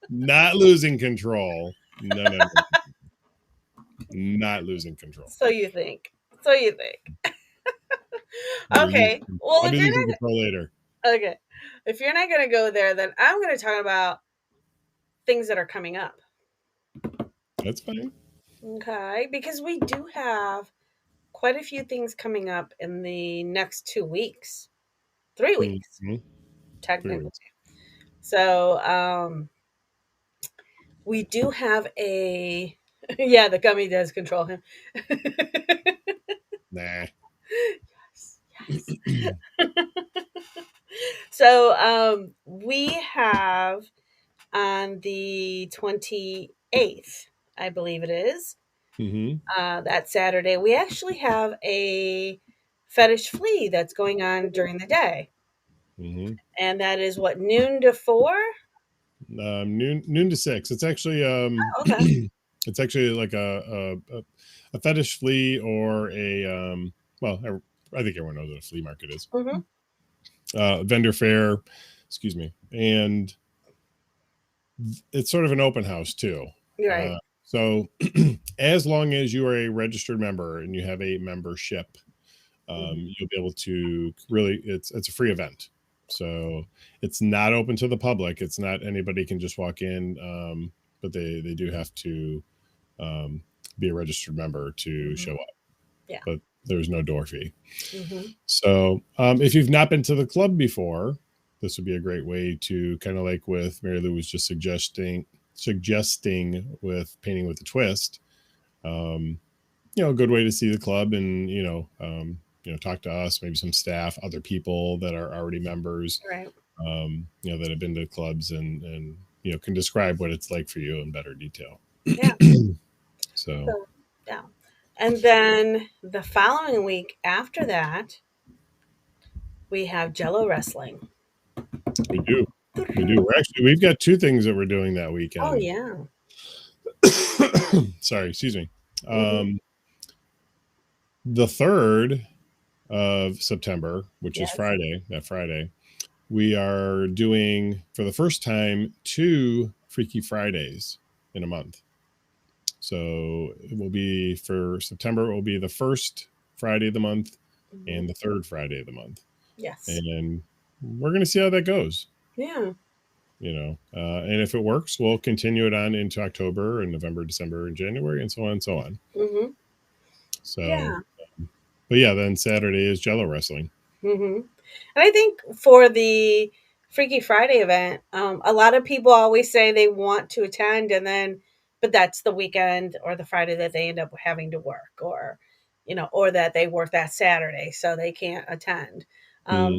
Speaker 2: not losing control. No, no, no. Not losing control.
Speaker 4: So you think. So you think. Okay. Well,
Speaker 2: I'll
Speaker 4: if
Speaker 2: be
Speaker 4: you're
Speaker 2: losing control later.
Speaker 4: not okay, if you're not going to go there, then I'm going to talk about things that are coming up.
Speaker 2: That's fine.
Speaker 4: Okay, because we do have quite a few things coming up in the next 2 weeks, 3 weeks,
Speaker 2: Mhm.
Speaker 4: technically.
Speaker 2: 3 weeks.
Speaker 4: So, we do have a yeah, the gummy does control him.
Speaker 2: Nah.
Speaker 4: Yes. So, we have on the 28th, I believe it is, that Saturday, we actually have a fetish flea that's going on during the day. And that is what, noon to 4?
Speaker 2: Noon to 6. It's actually
Speaker 4: Oh, okay.
Speaker 2: it's actually like a fetish flea or a well, I think everyone knows what a flea market is. Vendor fair, excuse me, and it's sort of an open house too.
Speaker 4: Right.
Speaker 2: So as long as you are a registered member and you have a membership, you'll be able to really, it's a free event. So it's not open to the public. It's not anybody can just walk in, but they do have to be a registered member to show up.
Speaker 4: Yeah.
Speaker 2: But there's no door fee. So if you've not been to the club before, this would be a great way to kind of like with Marilu was just suggesting with Painting with a Twist. A good way to see the club and talk to us, maybe some staff, other people that are already members,
Speaker 4: Right.
Speaker 2: that have been to clubs and can describe what it's like for you in better detail.
Speaker 4: Yeah.
Speaker 2: So
Speaker 4: yeah. And then the following week after that, we have Jello wrestling.
Speaker 2: we do. We've got 2 things that we're doing that weekend.
Speaker 4: Oh yeah.
Speaker 2: Sorry, excuse me. The 3rd of September, which is Friday, we are doing for the first time 2 Freaky Fridays in a month. So it will be for September, it will be the first Friday of the month and the 3rd Friday of the month.
Speaker 4: Yes.
Speaker 2: And we're going to see how that goes.
Speaker 4: Yeah.
Speaker 2: And if it works, we'll continue it on into October and November, December, and January, and so on and so on. So,
Speaker 4: yeah.
Speaker 2: But yeah, then Saturday is Jello wrestling.
Speaker 4: And I think for the Freaky Friday event, a lot of people always say they want to attend, but that's the weekend or the Friday that they end up having to work, or that they work that Saturday, so they can't attend.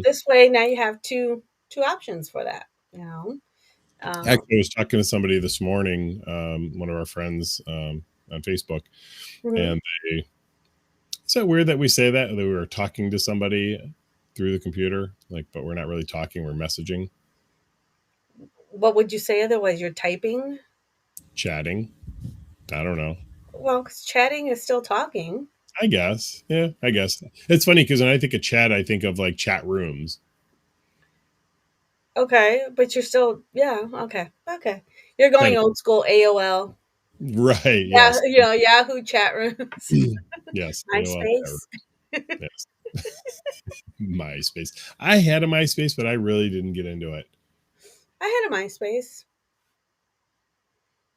Speaker 4: This way, now you have two options for that.
Speaker 2: Actually, I was talking to somebody this morning, one of our friends on Facebook, and is that weird that we say that we were talking to somebody through the computer, but we're not really talking, we're messaging.
Speaker 4: What would you say otherwise? You're typing?
Speaker 2: Chatting. I don't know.
Speaker 4: Well, because chatting is still talking.
Speaker 2: I guess. Yeah, I guess. It's funny because when I think of chat, I think of like chat rooms.
Speaker 4: Okay, but you're still, yeah, okay. You're going old school AOL.
Speaker 2: Right,
Speaker 4: yeah,
Speaker 2: yes.
Speaker 4: Yahoo chat rooms.
Speaker 2: Yes.
Speaker 4: MySpace.
Speaker 2: Yes. MySpace. I had a MySpace, but I really didn't get into it.
Speaker 4: I had a MySpace.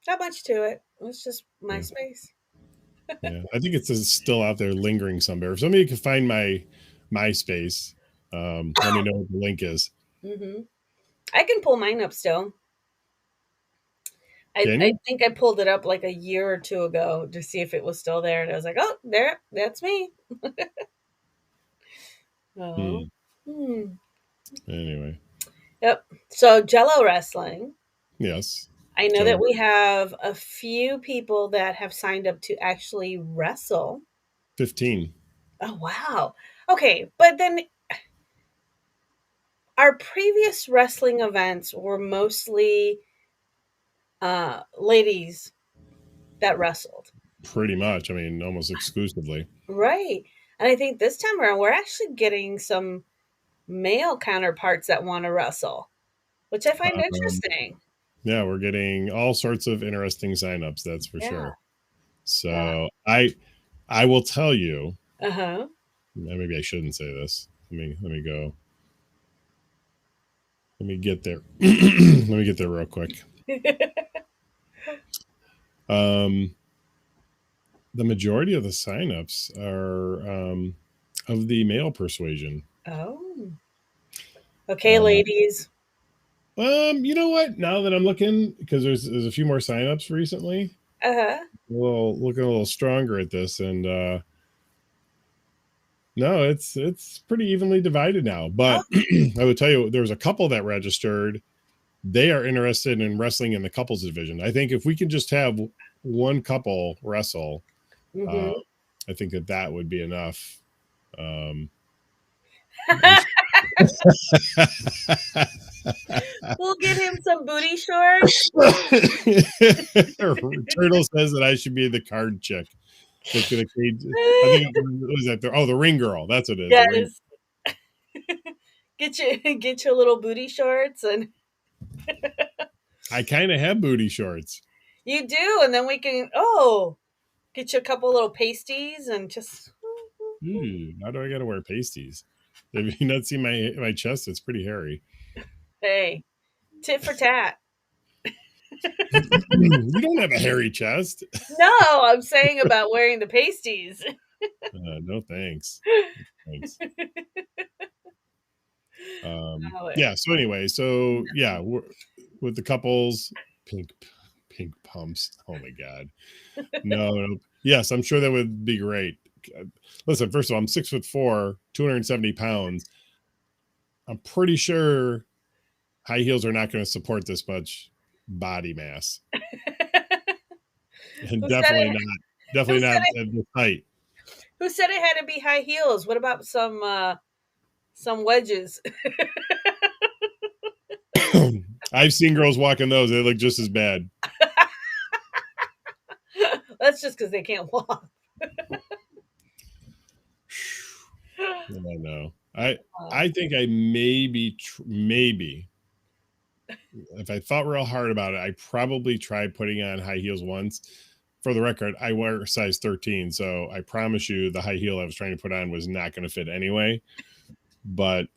Speaker 4: Not much to it. It was just MySpace.
Speaker 2: Yeah, I think it's still out there lingering somewhere. If somebody can find my MySpace, let me know what the link is.
Speaker 4: I can pull mine up still. I think I pulled it up like a year or 2 ago to see if it was still there, and I was like, "Oh, there, that's me."
Speaker 2: Anyway.
Speaker 4: Yep. So Jello wrestling.
Speaker 2: Yes.
Speaker 4: I know that we have a few people that have signed up to actually wrestle.
Speaker 2: 15.
Speaker 4: Oh wow. Okay, but then our previous wrestling events were mostly ladies that wrestled.
Speaker 2: Pretty much. I mean, almost exclusively.
Speaker 4: Right. And I think this time around, we're actually getting some male counterparts that want to wrestle, which I find
Speaker 2: Um,
Speaker 4: interesting.
Speaker 2: yeah, we're getting all sorts of interesting signups. That's for
Speaker 4: Yeah.
Speaker 2: sure.
Speaker 4: Yeah.
Speaker 2: So I will tell you.
Speaker 4: Uh-huh.
Speaker 2: Maybe I shouldn't say this. Let me go. Let me get there. Let me get there real quick. The majority of the signups are of the male persuasion.
Speaker 4: Oh. Okay, ladies.
Speaker 2: You know what? Now that I'm looking, because there's a few more signups recently,
Speaker 4: Uh-huh.
Speaker 2: looking a little stronger at this, and no, it's pretty evenly divided now. But I would tell you, there's a couple that registered. They are interested in wrestling in the couples division. I think if we can just have one couple wrestle,
Speaker 4: Mm-hmm.
Speaker 2: I think that would be enough.
Speaker 4: We'll get him some booty shorts.
Speaker 2: Turtle says that I should be the card chick. That's gonna cage. I think what was that? The ring girl. That's what it is.
Speaker 4: Yes. Get your little booty shorts, and
Speaker 2: I kind of have booty shorts.
Speaker 4: you do, and then we can get you a couple little pasties and just.
Speaker 2: Ooh, how do I gotta wear pasties? Have you not seen my chest? It's pretty hairy.
Speaker 4: Hey, tit for tat.
Speaker 2: You don't have a hairy chest.
Speaker 4: No, I'm saying about wearing the pasties.
Speaker 2: No thanks. Thanks.
Speaker 4: Oh,
Speaker 2: Yeah. So anyway, with the couples, pink pumps. Oh my god. No. Yes, I'm sure that would be great. Listen, first of all, I'm 6'4", 270 pounds. I'm pretty sure high heels are not going to support this much body mass, and definitely not at this height.
Speaker 4: Who said it had to be high heels? What about some wedges?
Speaker 2: I've seen girls walk in those; they look just as bad.
Speaker 4: That's just because they can't walk.
Speaker 2: I know. I think I maybe if I thought real hard about it, I probably tried putting on high heels once. For the record, I wear a size 13, so I promise you the high heel I was trying to put on was not going to fit anyway. But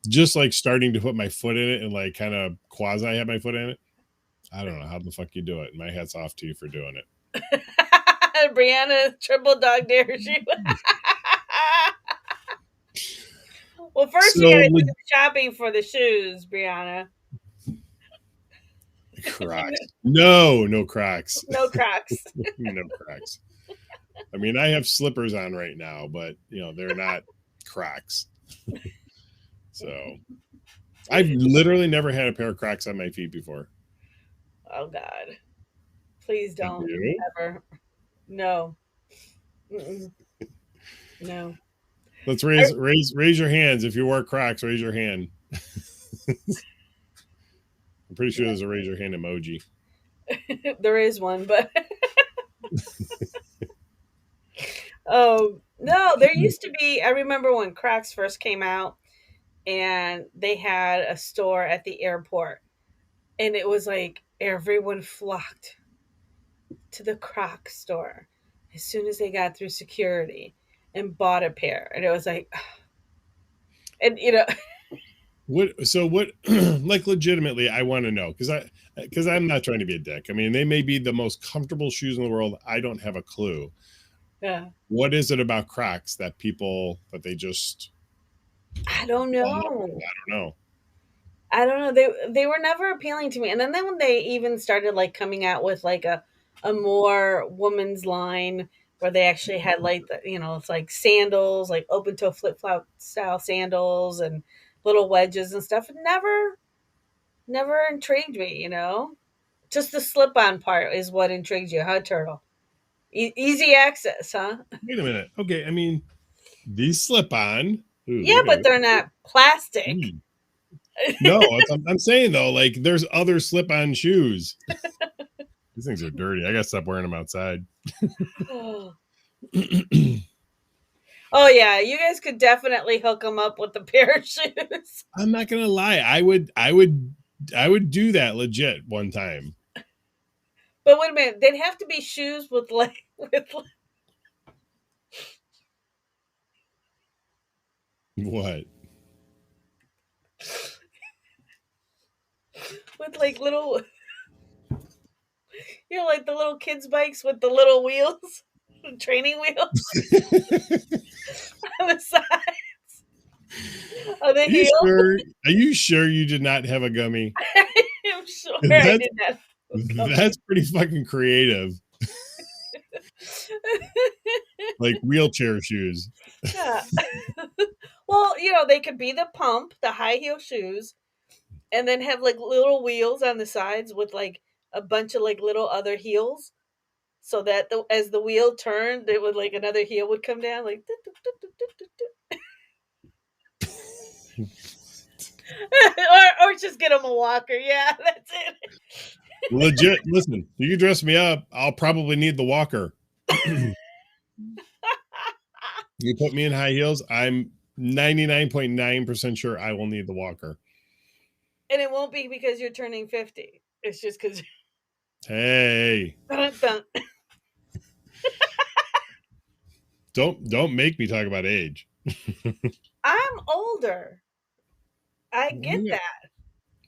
Speaker 2: just like starting to put my foot in it and like kind of quasi have my foot in it, I don't know how the fuck you do it. My hat's off to you for doing it.
Speaker 4: Brianna triple dog dares you. Well, first you gotta do the shopping for the shoes, Brianna.
Speaker 2: Crocs. No Crocs.
Speaker 4: No Crocs.
Speaker 2: No Crocs. I mean, I have slippers on right now, but they're not Crocs. So I've literally never had a pair of Crocs on my feet before.
Speaker 4: Oh God. Please don't ever. No. Mm-mm. No.
Speaker 2: Let's raise your hands. If you wear Crocs, raise your hand. I'm pretty sure there's a raise your hand emoji.
Speaker 4: There is one, but oh no, there used to be. I remember when Crocs first came out, and they had a store at the airport, and it was like everyone flocked to the Crocs store as soon as they got through security and bought a pair, and it was like, and
Speaker 2: what like legitimately I want to know, because I'm not trying to be a dick. I mean, they may be the most comfortable shoes in the world. I don't have a clue.
Speaker 4: Yeah.
Speaker 2: What is it about Crocs that they just
Speaker 4: I don't know. I don't know. They were never appealing to me. And then when they even started like coming out with like a more woman's line where they actually had like it's like sandals, like open toe flip flop style sandals and little wedges and stuff. It never intrigued me. Just the slip on part is what intrigues you, huh, Turtle? Easy access, huh?
Speaker 2: Wait a minute. Okay, I mean, these slip on.
Speaker 4: Yeah, but they're not plastic.
Speaker 2: No, I'm saying though, like there's other slip-on shoes. These things are dirty. I gotta stop wearing them outside.
Speaker 4: Oh yeah, you guys could definitely hook them up with a pair of shoes.
Speaker 2: I'm not gonna lie. I would do that legit one time.
Speaker 4: But wait a minute, they'd have to be shoes with like
Speaker 2: What?
Speaker 4: with like little, like the little kids' bikes with the little wheels, training wheels on the sides of the
Speaker 2: Are you
Speaker 4: heel.
Speaker 2: sure? Are you sure you did not have a gummy?
Speaker 4: I'm sure I did that.
Speaker 2: That's pretty fucking creative. Like wheelchair shoes.
Speaker 4: Yeah. Well, they could be the pump, the high heel shoes, and then have like little wheels on the sides with like a bunch of like little other heels, so that as the wheel turned, it would like another heel would come down like. or just get them a walker. Yeah, that's it.
Speaker 2: Legit. Listen, you can dress me up. I'll probably need the walker. You put me in high heels, I'm 99.9% sure I will need the walker.
Speaker 4: And it won't be because you're turning 50. It's just because.
Speaker 2: Hey. Don't make me talk about age.
Speaker 4: I'm older. I get that.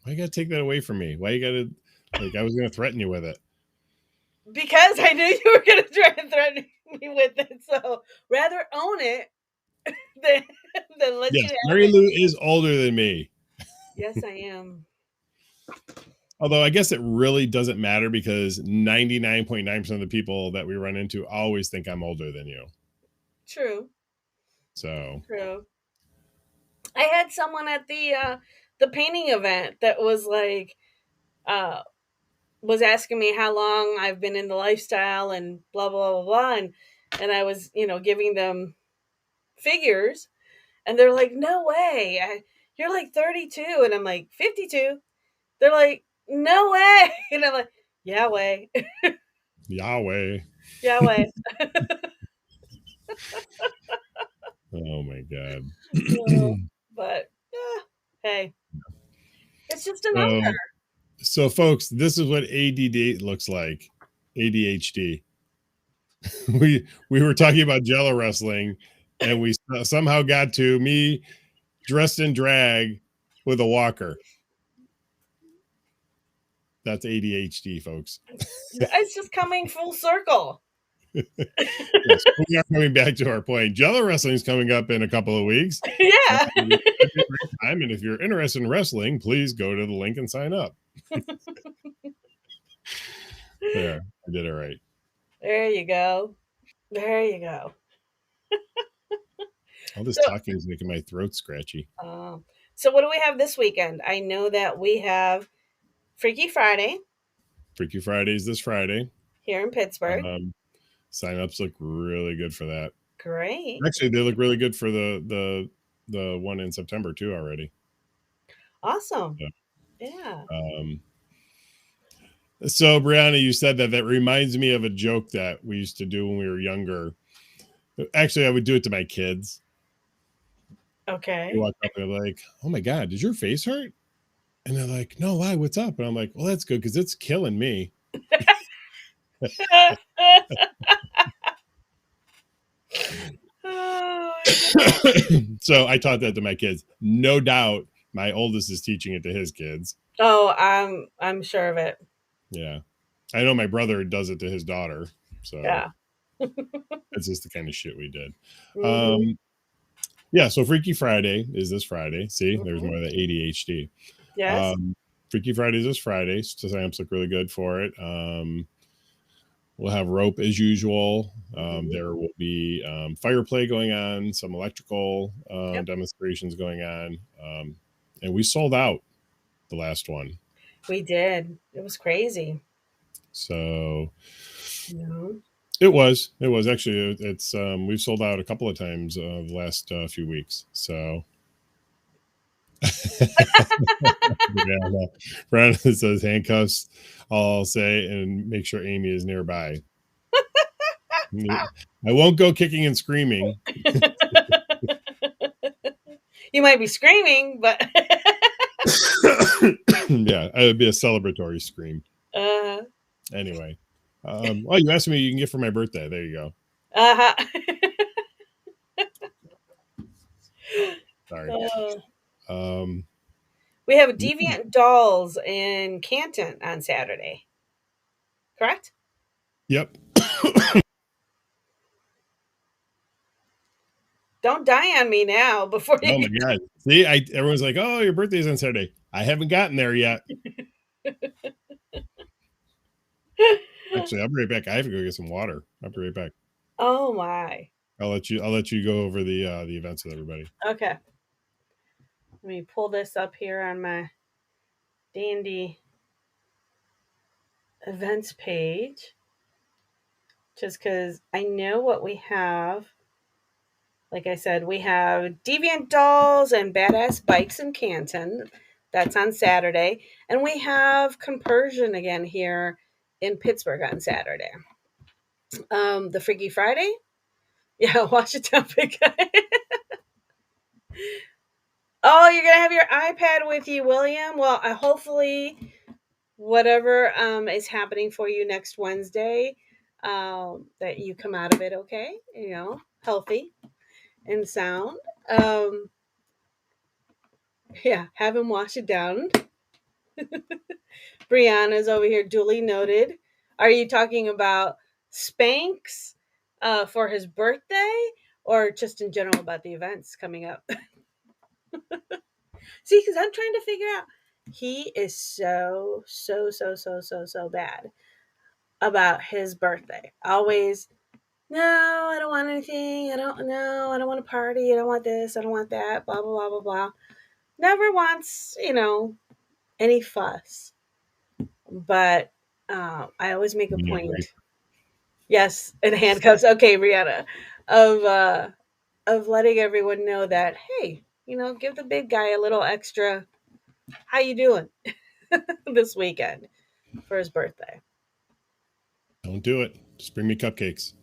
Speaker 2: Why you gotta take that away from me? Why you gotta, like, I was gonna threaten you with it.
Speaker 4: Because I knew you were gonna try and threaten me with it. So rather own it than let you have
Speaker 2: Marilu
Speaker 4: it.
Speaker 2: is older than me.
Speaker 4: Yes, I am.
Speaker 2: Although I guess it really doesn't matter because 99.9% of the people that we run into always think I'm older than you.
Speaker 4: True.
Speaker 2: So
Speaker 4: True. I had someone at the painting event that was like was asking me how long I've been in the lifestyle and blah blah blah blah, and I was giving them figures, and they're like, "No way, you're like 32," and I'm like 52. They're like, "No way," and I'm like, "Yahweh,
Speaker 2: Yahweh.
Speaker 4: Yahweh."
Speaker 2: Oh my god.
Speaker 4: But hey, it's just a number.
Speaker 2: So folks, this is what ADD looks like. ADHD. we were talking about Jello wrestling, and we somehow got to me dressed in drag with a walker. That's ADHD, folks.
Speaker 4: It's just coming full circle.
Speaker 2: Yes, we are coming back to our point. Jello wrestling is coming up in a couple of weeks.
Speaker 4: Yeah.
Speaker 2: And if you're interested in wrestling, please go to the link and sign up. There, I did it right.
Speaker 4: There you go. There you go.
Speaker 2: All this talking is making my throat scratchy.
Speaker 4: So what do we have this weekend? I know that we have Freaky Friday.
Speaker 2: Freaky Friday is this Friday
Speaker 4: here in Pittsburgh.
Speaker 2: Sign-ups look really good for that.
Speaker 4: Great.
Speaker 2: Actually, they look really good for the one in September too already.
Speaker 4: Awesome. Yeah.
Speaker 2: So Brianna, you said that reminds me of a joke that we used to do when we were younger. Actually, I would do it to my kids.
Speaker 4: Okay.
Speaker 2: They walk up and they're like, "Oh my God, does your face hurt?" And they're like, "No, why? What's up?" And I'm like, "Well, that's good because it's killing me." So I taught that to my kids. No doubt my oldest is teaching it to his kids.
Speaker 4: Oh, I'm sure of it.
Speaker 2: Yeah. I know my brother does it to his daughter. So
Speaker 4: yeah.
Speaker 2: That's just the kind of shit we did.
Speaker 4: Mm-hmm.
Speaker 2: Yeah, so Freaky Friday is this Friday. See, there's more of the ADHD.
Speaker 4: Yes.
Speaker 2: Freaky Friday is this Friday. So sign-ups look really good for it. We'll have rope as usual. There will be fire play going on, some electrical demonstrations going on. And we sold out the last one.
Speaker 4: We did. It was crazy.
Speaker 2: So
Speaker 4: yeah.
Speaker 2: It was actually, it's we've sold out a couple of times the last few weeks. So Brandon says handcuffs. I'll say and make sure Amy is nearby. I won't go kicking and screaming.
Speaker 4: You might be screaming, but
Speaker 2: Yeah, it would be a celebratory scream.
Speaker 4: uh-huh.
Speaker 2: Anyway, oh, you asked me you can get for my birthday. There you go.
Speaker 4: Uh-huh.
Speaker 2: Sorry.
Speaker 4: We have Deviant Dolls in Canton on Saturday. Correct?
Speaker 2: Yep.
Speaker 4: Don't die on me now before you.
Speaker 2: Oh my god! See, everyone's like, "Oh, your birthday's on Saturday." I haven't gotten there yet. Actually, I'll be right back. I have to go get some water. I'll be right back.
Speaker 4: Oh my!
Speaker 2: I'll let you go over the events with everybody.
Speaker 4: Okay. Let me pull this up here on my dandy events page, just because I know what we have. Like I said, we have Deviant Dolls and Badass Bikes in Canton. That's on Saturday. And we have Compersion again here in Pittsburgh on Saturday. The Freaky Friday? Yeah, watch it down, big guy. Oh, you're going to have your iPad with you, William? Well, hopefully whatever is happening for you next Wednesday, that you come out of it okay, healthy and sound. Yeah, have him wash it down. Brianna's over here duly noted. Are you talking about Spanx for his birthday, or just in general about the events coming up? See, because I'm trying to figure out. He is so bad about his birthday. Always, no, I don't want anything. I don't want to party. I don't want this. I don't want that. Blah, blah, blah, blah, blah. Never wants, any fuss. But I always make a point. Right. Yes, and handcuffs. Okay, Rihanna, of letting everyone know that, hey, give the big guy a little extra. How you doing this weekend for his birthday?
Speaker 2: Don't do it. Just bring me cupcakes.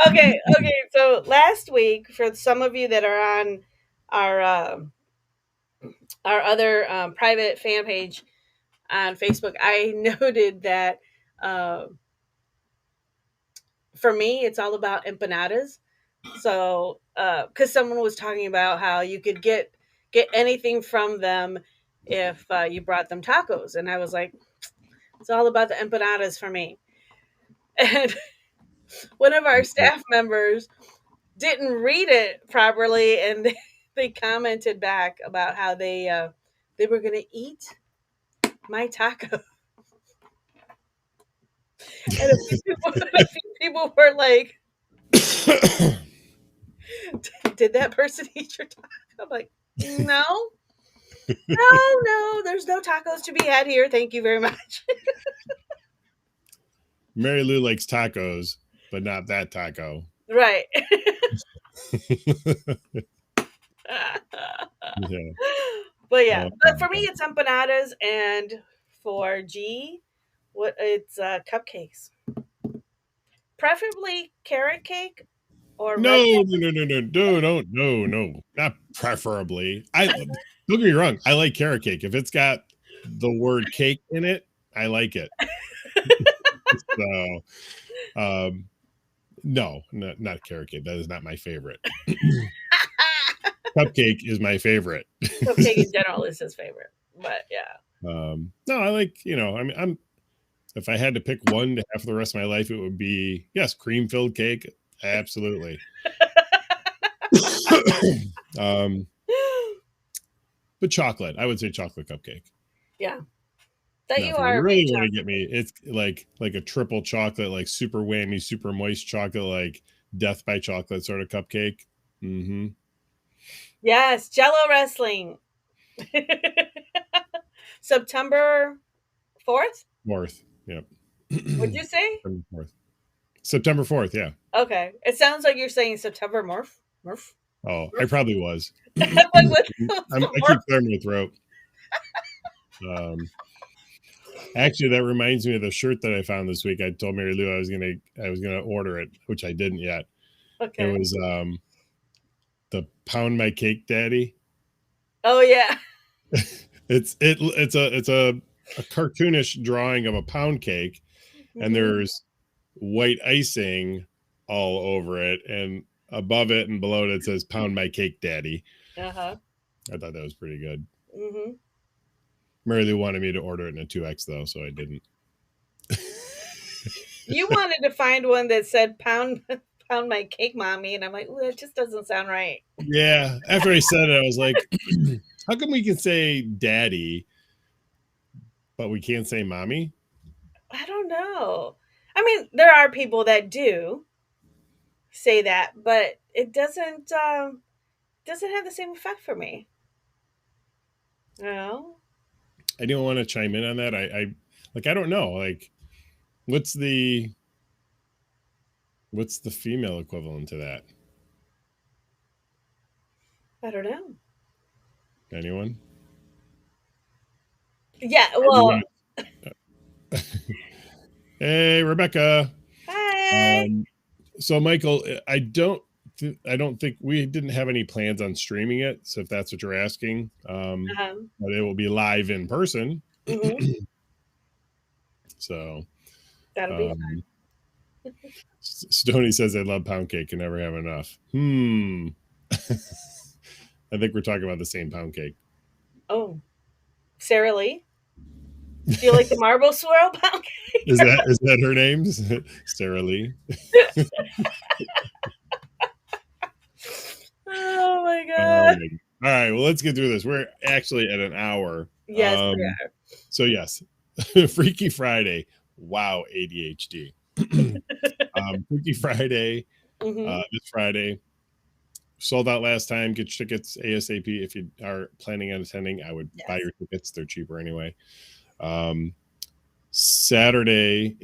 Speaker 4: Okay. So last week, for some of you that are on our other private fan page on Facebook, I noted that for me, it's all about empanadas. So, because someone was talking about how you could get anything from them if you brought them tacos, and I was like, it's all about the empanadas for me. And one of our staff members didn't read it properly, and they commented back about how they were going to eat my taco. And a few people were like, did that person eat your taco? I'm like, no, there's no tacos to be had here. Thank you very much.
Speaker 2: Marilu likes tacos, but not that taco.
Speaker 4: Right.
Speaker 2: Yeah.
Speaker 4: But yeah, but for me, it's empanadas, and for G, it's cupcakes. Preferably carrot cake or
Speaker 2: no, not preferably. Don't get me wrong. I like carrot cake. If it's got the word cake in it, I like it. So, no, not carrot cake. That is not my favorite. Cupcake is my favorite.
Speaker 4: Cupcake in general is his favorite, but yeah.
Speaker 2: No, I like, I'm if I had to pick one to have for the rest of my life, it would be, yes, cream filled cake. Absolutely. But chocolate, I would say chocolate cupcake.
Speaker 4: Yeah. That
Speaker 2: you are really want to get me. It's like a triple chocolate, like super whammy, super moist chocolate, like death by chocolate sort of cupcake. Mm-hmm.
Speaker 4: Yes, Jello wrestling. September 4th?
Speaker 2: 4th, yep.
Speaker 4: What'd you say?
Speaker 2: September 4th, yeah.
Speaker 4: Okay. It sounds like you're saying September Murph.
Speaker 2: Oh, I probably was.
Speaker 4: I'm like, what's
Speaker 2: I keep clearing my throat. Actually, that reminds me of the shirt that I found this week. I told Mary Lou I was gonna order it, which I didn't yet.
Speaker 4: Okay.
Speaker 2: It was the Pound My Cake Daddy.
Speaker 4: Oh yeah.
Speaker 2: It's a cartoonish drawing of a pound cake, and there's white icing all over it, and above it and below it says "Pound My Cake Daddy."
Speaker 4: Uh-huh.
Speaker 2: I thought that was pretty good.
Speaker 4: Mm-hmm.
Speaker 2: Mary Lou wanted me to order it in a 2X though, so I didn't.
Speaker 4: You wanted to find one that said pound my cake, mommy, and I'm like, that just doesn't sound right.
Speaker 2: Yeah. After I said it, I was like, how come we can say daddy, but we can't say mommy?
Speaker 4: I don't know. I mean, there are people that do say that, but it doesn't have the same effect for me. No.
Speaker 2: I didn't want to chime in on that. I don't know. Like, what's the female equivalent to that?
Speaker 4: I don't know.
Speaker 2: Anyone?
Speaker 4: Yeah, well.
Speaker 2: Hey, Rebecca.
Speaker 4: Hi.
Speaker 2: So Michael, I don't think we didn't have any plans on streaming it. So if that's what you're asking, but it will be live in person.
Speaker 4: Mm-hmm.
Speaker 2: So
Speaker 4: That'll be fun.
Speaker 2: Stoney says they love pound cake and never have enough. I think we're talking about the same pound cake.
Speaker 4: Oh, Sarah Lee. Do you like the marble swirl pound cake?
Speaker 2: Is that her name? Sarah Lee.
Speaker 4: Oh my god.
Speaker 2: All right, well, let's get through this. We're actually at an hour.
Speaker 4: Yes, we are.
Speaker 2: So yes, Freaky Friday. Wow, ADHD. Freaky Friday. This Friday. Sold out last time. Get your tickets ASAP if you are planning on attending. I would buy your tickets. They're cheaper anyway. Saturday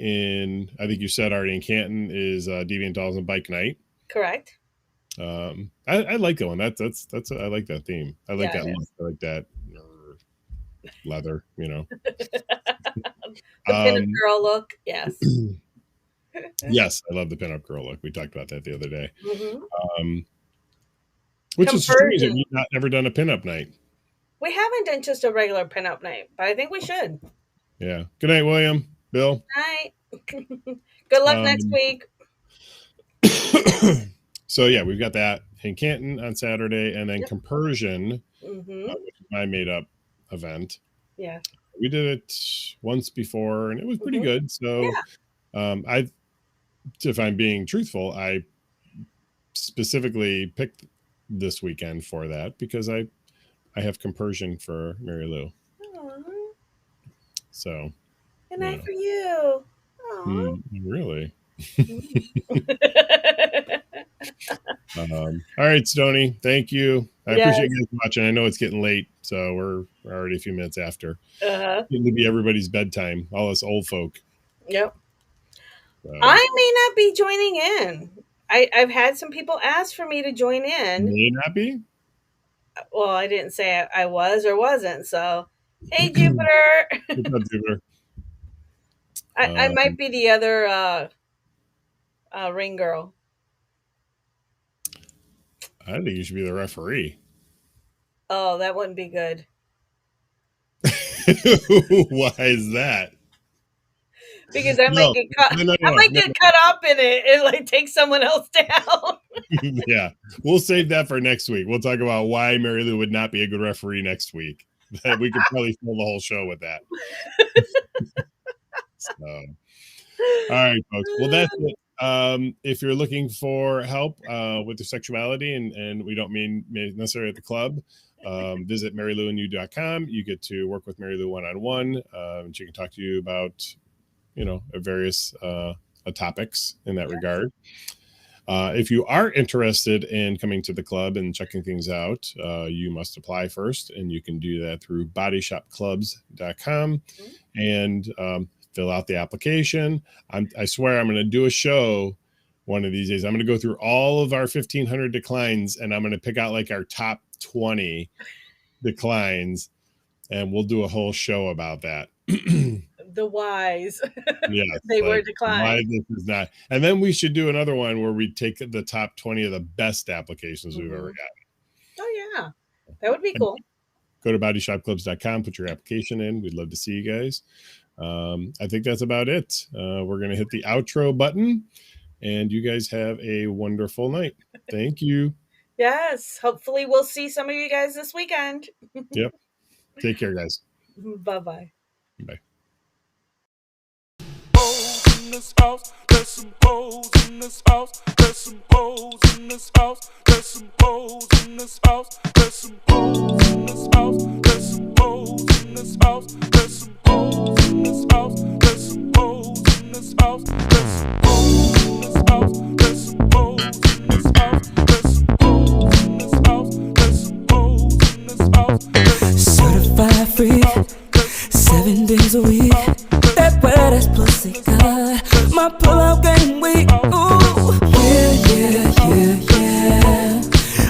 Speaker 2: I think you said already in Canton is Deviant Dolls and Bike Night.
Speaker 4: Correct.
Speaker 2: I like that one. That's I like that theme. I like that look. I like that leather,
Speaker 4: The pinup girl look. Yes.
Speaker 2: Yes, I love the pinup girl look. We talked about that the other day. Which
Speaker 4: Conversion.
Speaker 2: is strange that you've not ever done a pinup night.
Speaker 4: We haven't done just a regular pinup night, but I think we should.
Speaker 2: Yeah. Good night, William. Bill.
Speaker 4: Night. Good luck next week.
Speaker 2: So yeah, we've got that in Canton on Saturday, and then Compersion, which is my made-up event.
Speaker 4: Yeah.
Speaker 2: We did it once before, and it was pretty good. So, if I'm being truthful, I specifically picked this weekend for that because I have Compersion for Marilu. So.
Speaker 4: Good night for you.
Speaker 2: Really? All right, Stoney. Thank you. I appreciate you guys watching. I know it's getting late, so we're already a few minutes after. Getting to be everybody's bedtime. All us old folk.
Speaker 4: Yep. I may not be joining in. I've had some people ask for me to join in.
Speaker 2: May not be?
Speaker 4: Well, I didn't say I was or wasn't. So, hey, Jupiter.
Speaker 2: What's up, Jupiter?
Speaker 4: I might be the other ring girl.
Speaker 2: I think you should be the referee.
Speaker 4: Oh, that wouldn't be good.
Speaker 2: Why is that?
Speaker 4: Because I might get caught. I might get caught up in it and like take someone else down.
Speaker 2: Yeah, we'll save that for next week. We'll talk about why Marilu would not be a good referee next week. That we could probably fill the whole show with that. So, all right, folks. Well, that's it. If you're looking for help with your sexuality, and we don't mean necessarily at the club, visit mariluandyou.com. You get to work with Marilu one-on-one, and she can talk to you about various topics in that regard. If you are interested in coming to the club and checking things out, you must apply first, and you can do that through bodyshopclubs.com and fill out the application. I swear I'm going to do a show one of these days. I'm going to go through all of our 1,500 declines, and I'm going to pick out like our top 20 declines, and we'll do a whole show about that.
Speaker 4: The whys.
Speaker 2: Yeah,
Speaker 4: They were declined.
Speaker 2: Why this is not. And then we should do another one where we take the top 20 of the best applications we've ever gotten.
Speaker 4: Oh, yeah. That would be cool.
Speaker 2: Go to bodyshopclubs.com, put your application in. We'd love to see you guys. I think that's about it. We're going to hit the outro button, and you guys have a wonderful night. Thank you.
Speaker 4: Yes. Hopefully we'll see some of you guys this weekend.
Speaker 2: Yep. Take care, guys.
Speaker 4: Bye-bye.
Speaker 2: Bye.
Speaker 5: In this house, there's some hoes in this house, there's some hoes in this house, there's some hoes in this house, there's some hoes in this house, there's some hoes in this house, there's some hoes in this house, there's some hoes in this house, there's some hoes in this house, there's some hoes in this house, there's some hoes in this house, there's some hoes in this house. Certified freak, 7 days a week. That wet ass pussy good. My pull-out game weak. Ooh, yeah.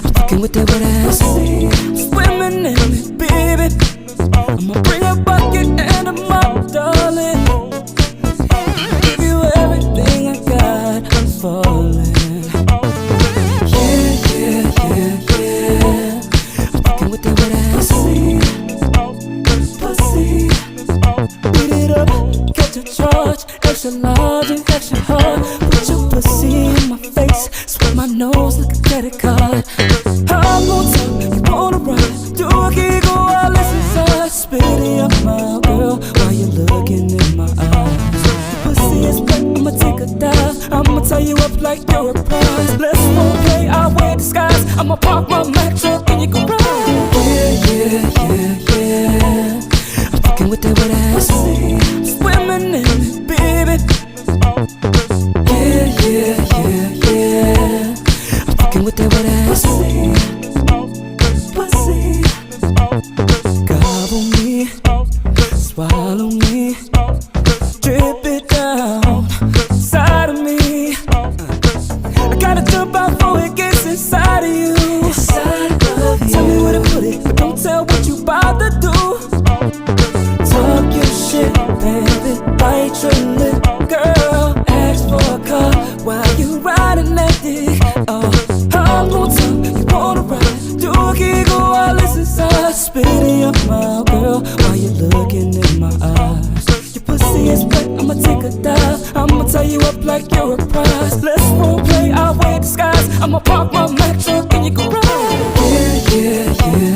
Speaker 5: I'm fucking with that wet ass. Swimming in it, baby. I'ma bring a bucket and a mop, darling. Give you everything I got. I'm falling. Yeah. I'm fucking with that wet ass. Pussy. Beat it up. Catch a charge, extra large and extra hard. Put your pussy in my face, sweat my nose like a credit card. I'm on top, you wanna ride, do a giggle while it's inside. Spit it in your mouth, girl, while you're looking in my eyes. Your pussy is wet, I'ma take a dive. I'ma tie you up like you're a prize. Let's role play, I'll wear disguise. I'ma park my Mack truck and you can ride. Yeah. I'm fucking with that wet ass. Swimming in it, baby. Yeah. I'm fucking with that wet ass. Pussy. Gobble me, swallow me, drip it down inside of me. I gotta jump out before it gets inside of you. Tell me where to put it, but don't tell what you about to do. Talk your shit, baby, bite your lip, girl. Ask for a car while you riding that dick. I'm on top, you wanna ride. Do a giggle while it's inside. Spit it in your mouth, girl, while you're looking in my eyes. Your pussy is wet, I'ma take a dive. I'ma tie you up like you're a prize. Let's role play, I'll wear disguise. I'ma park my Mack truck and you can ride. Yeah.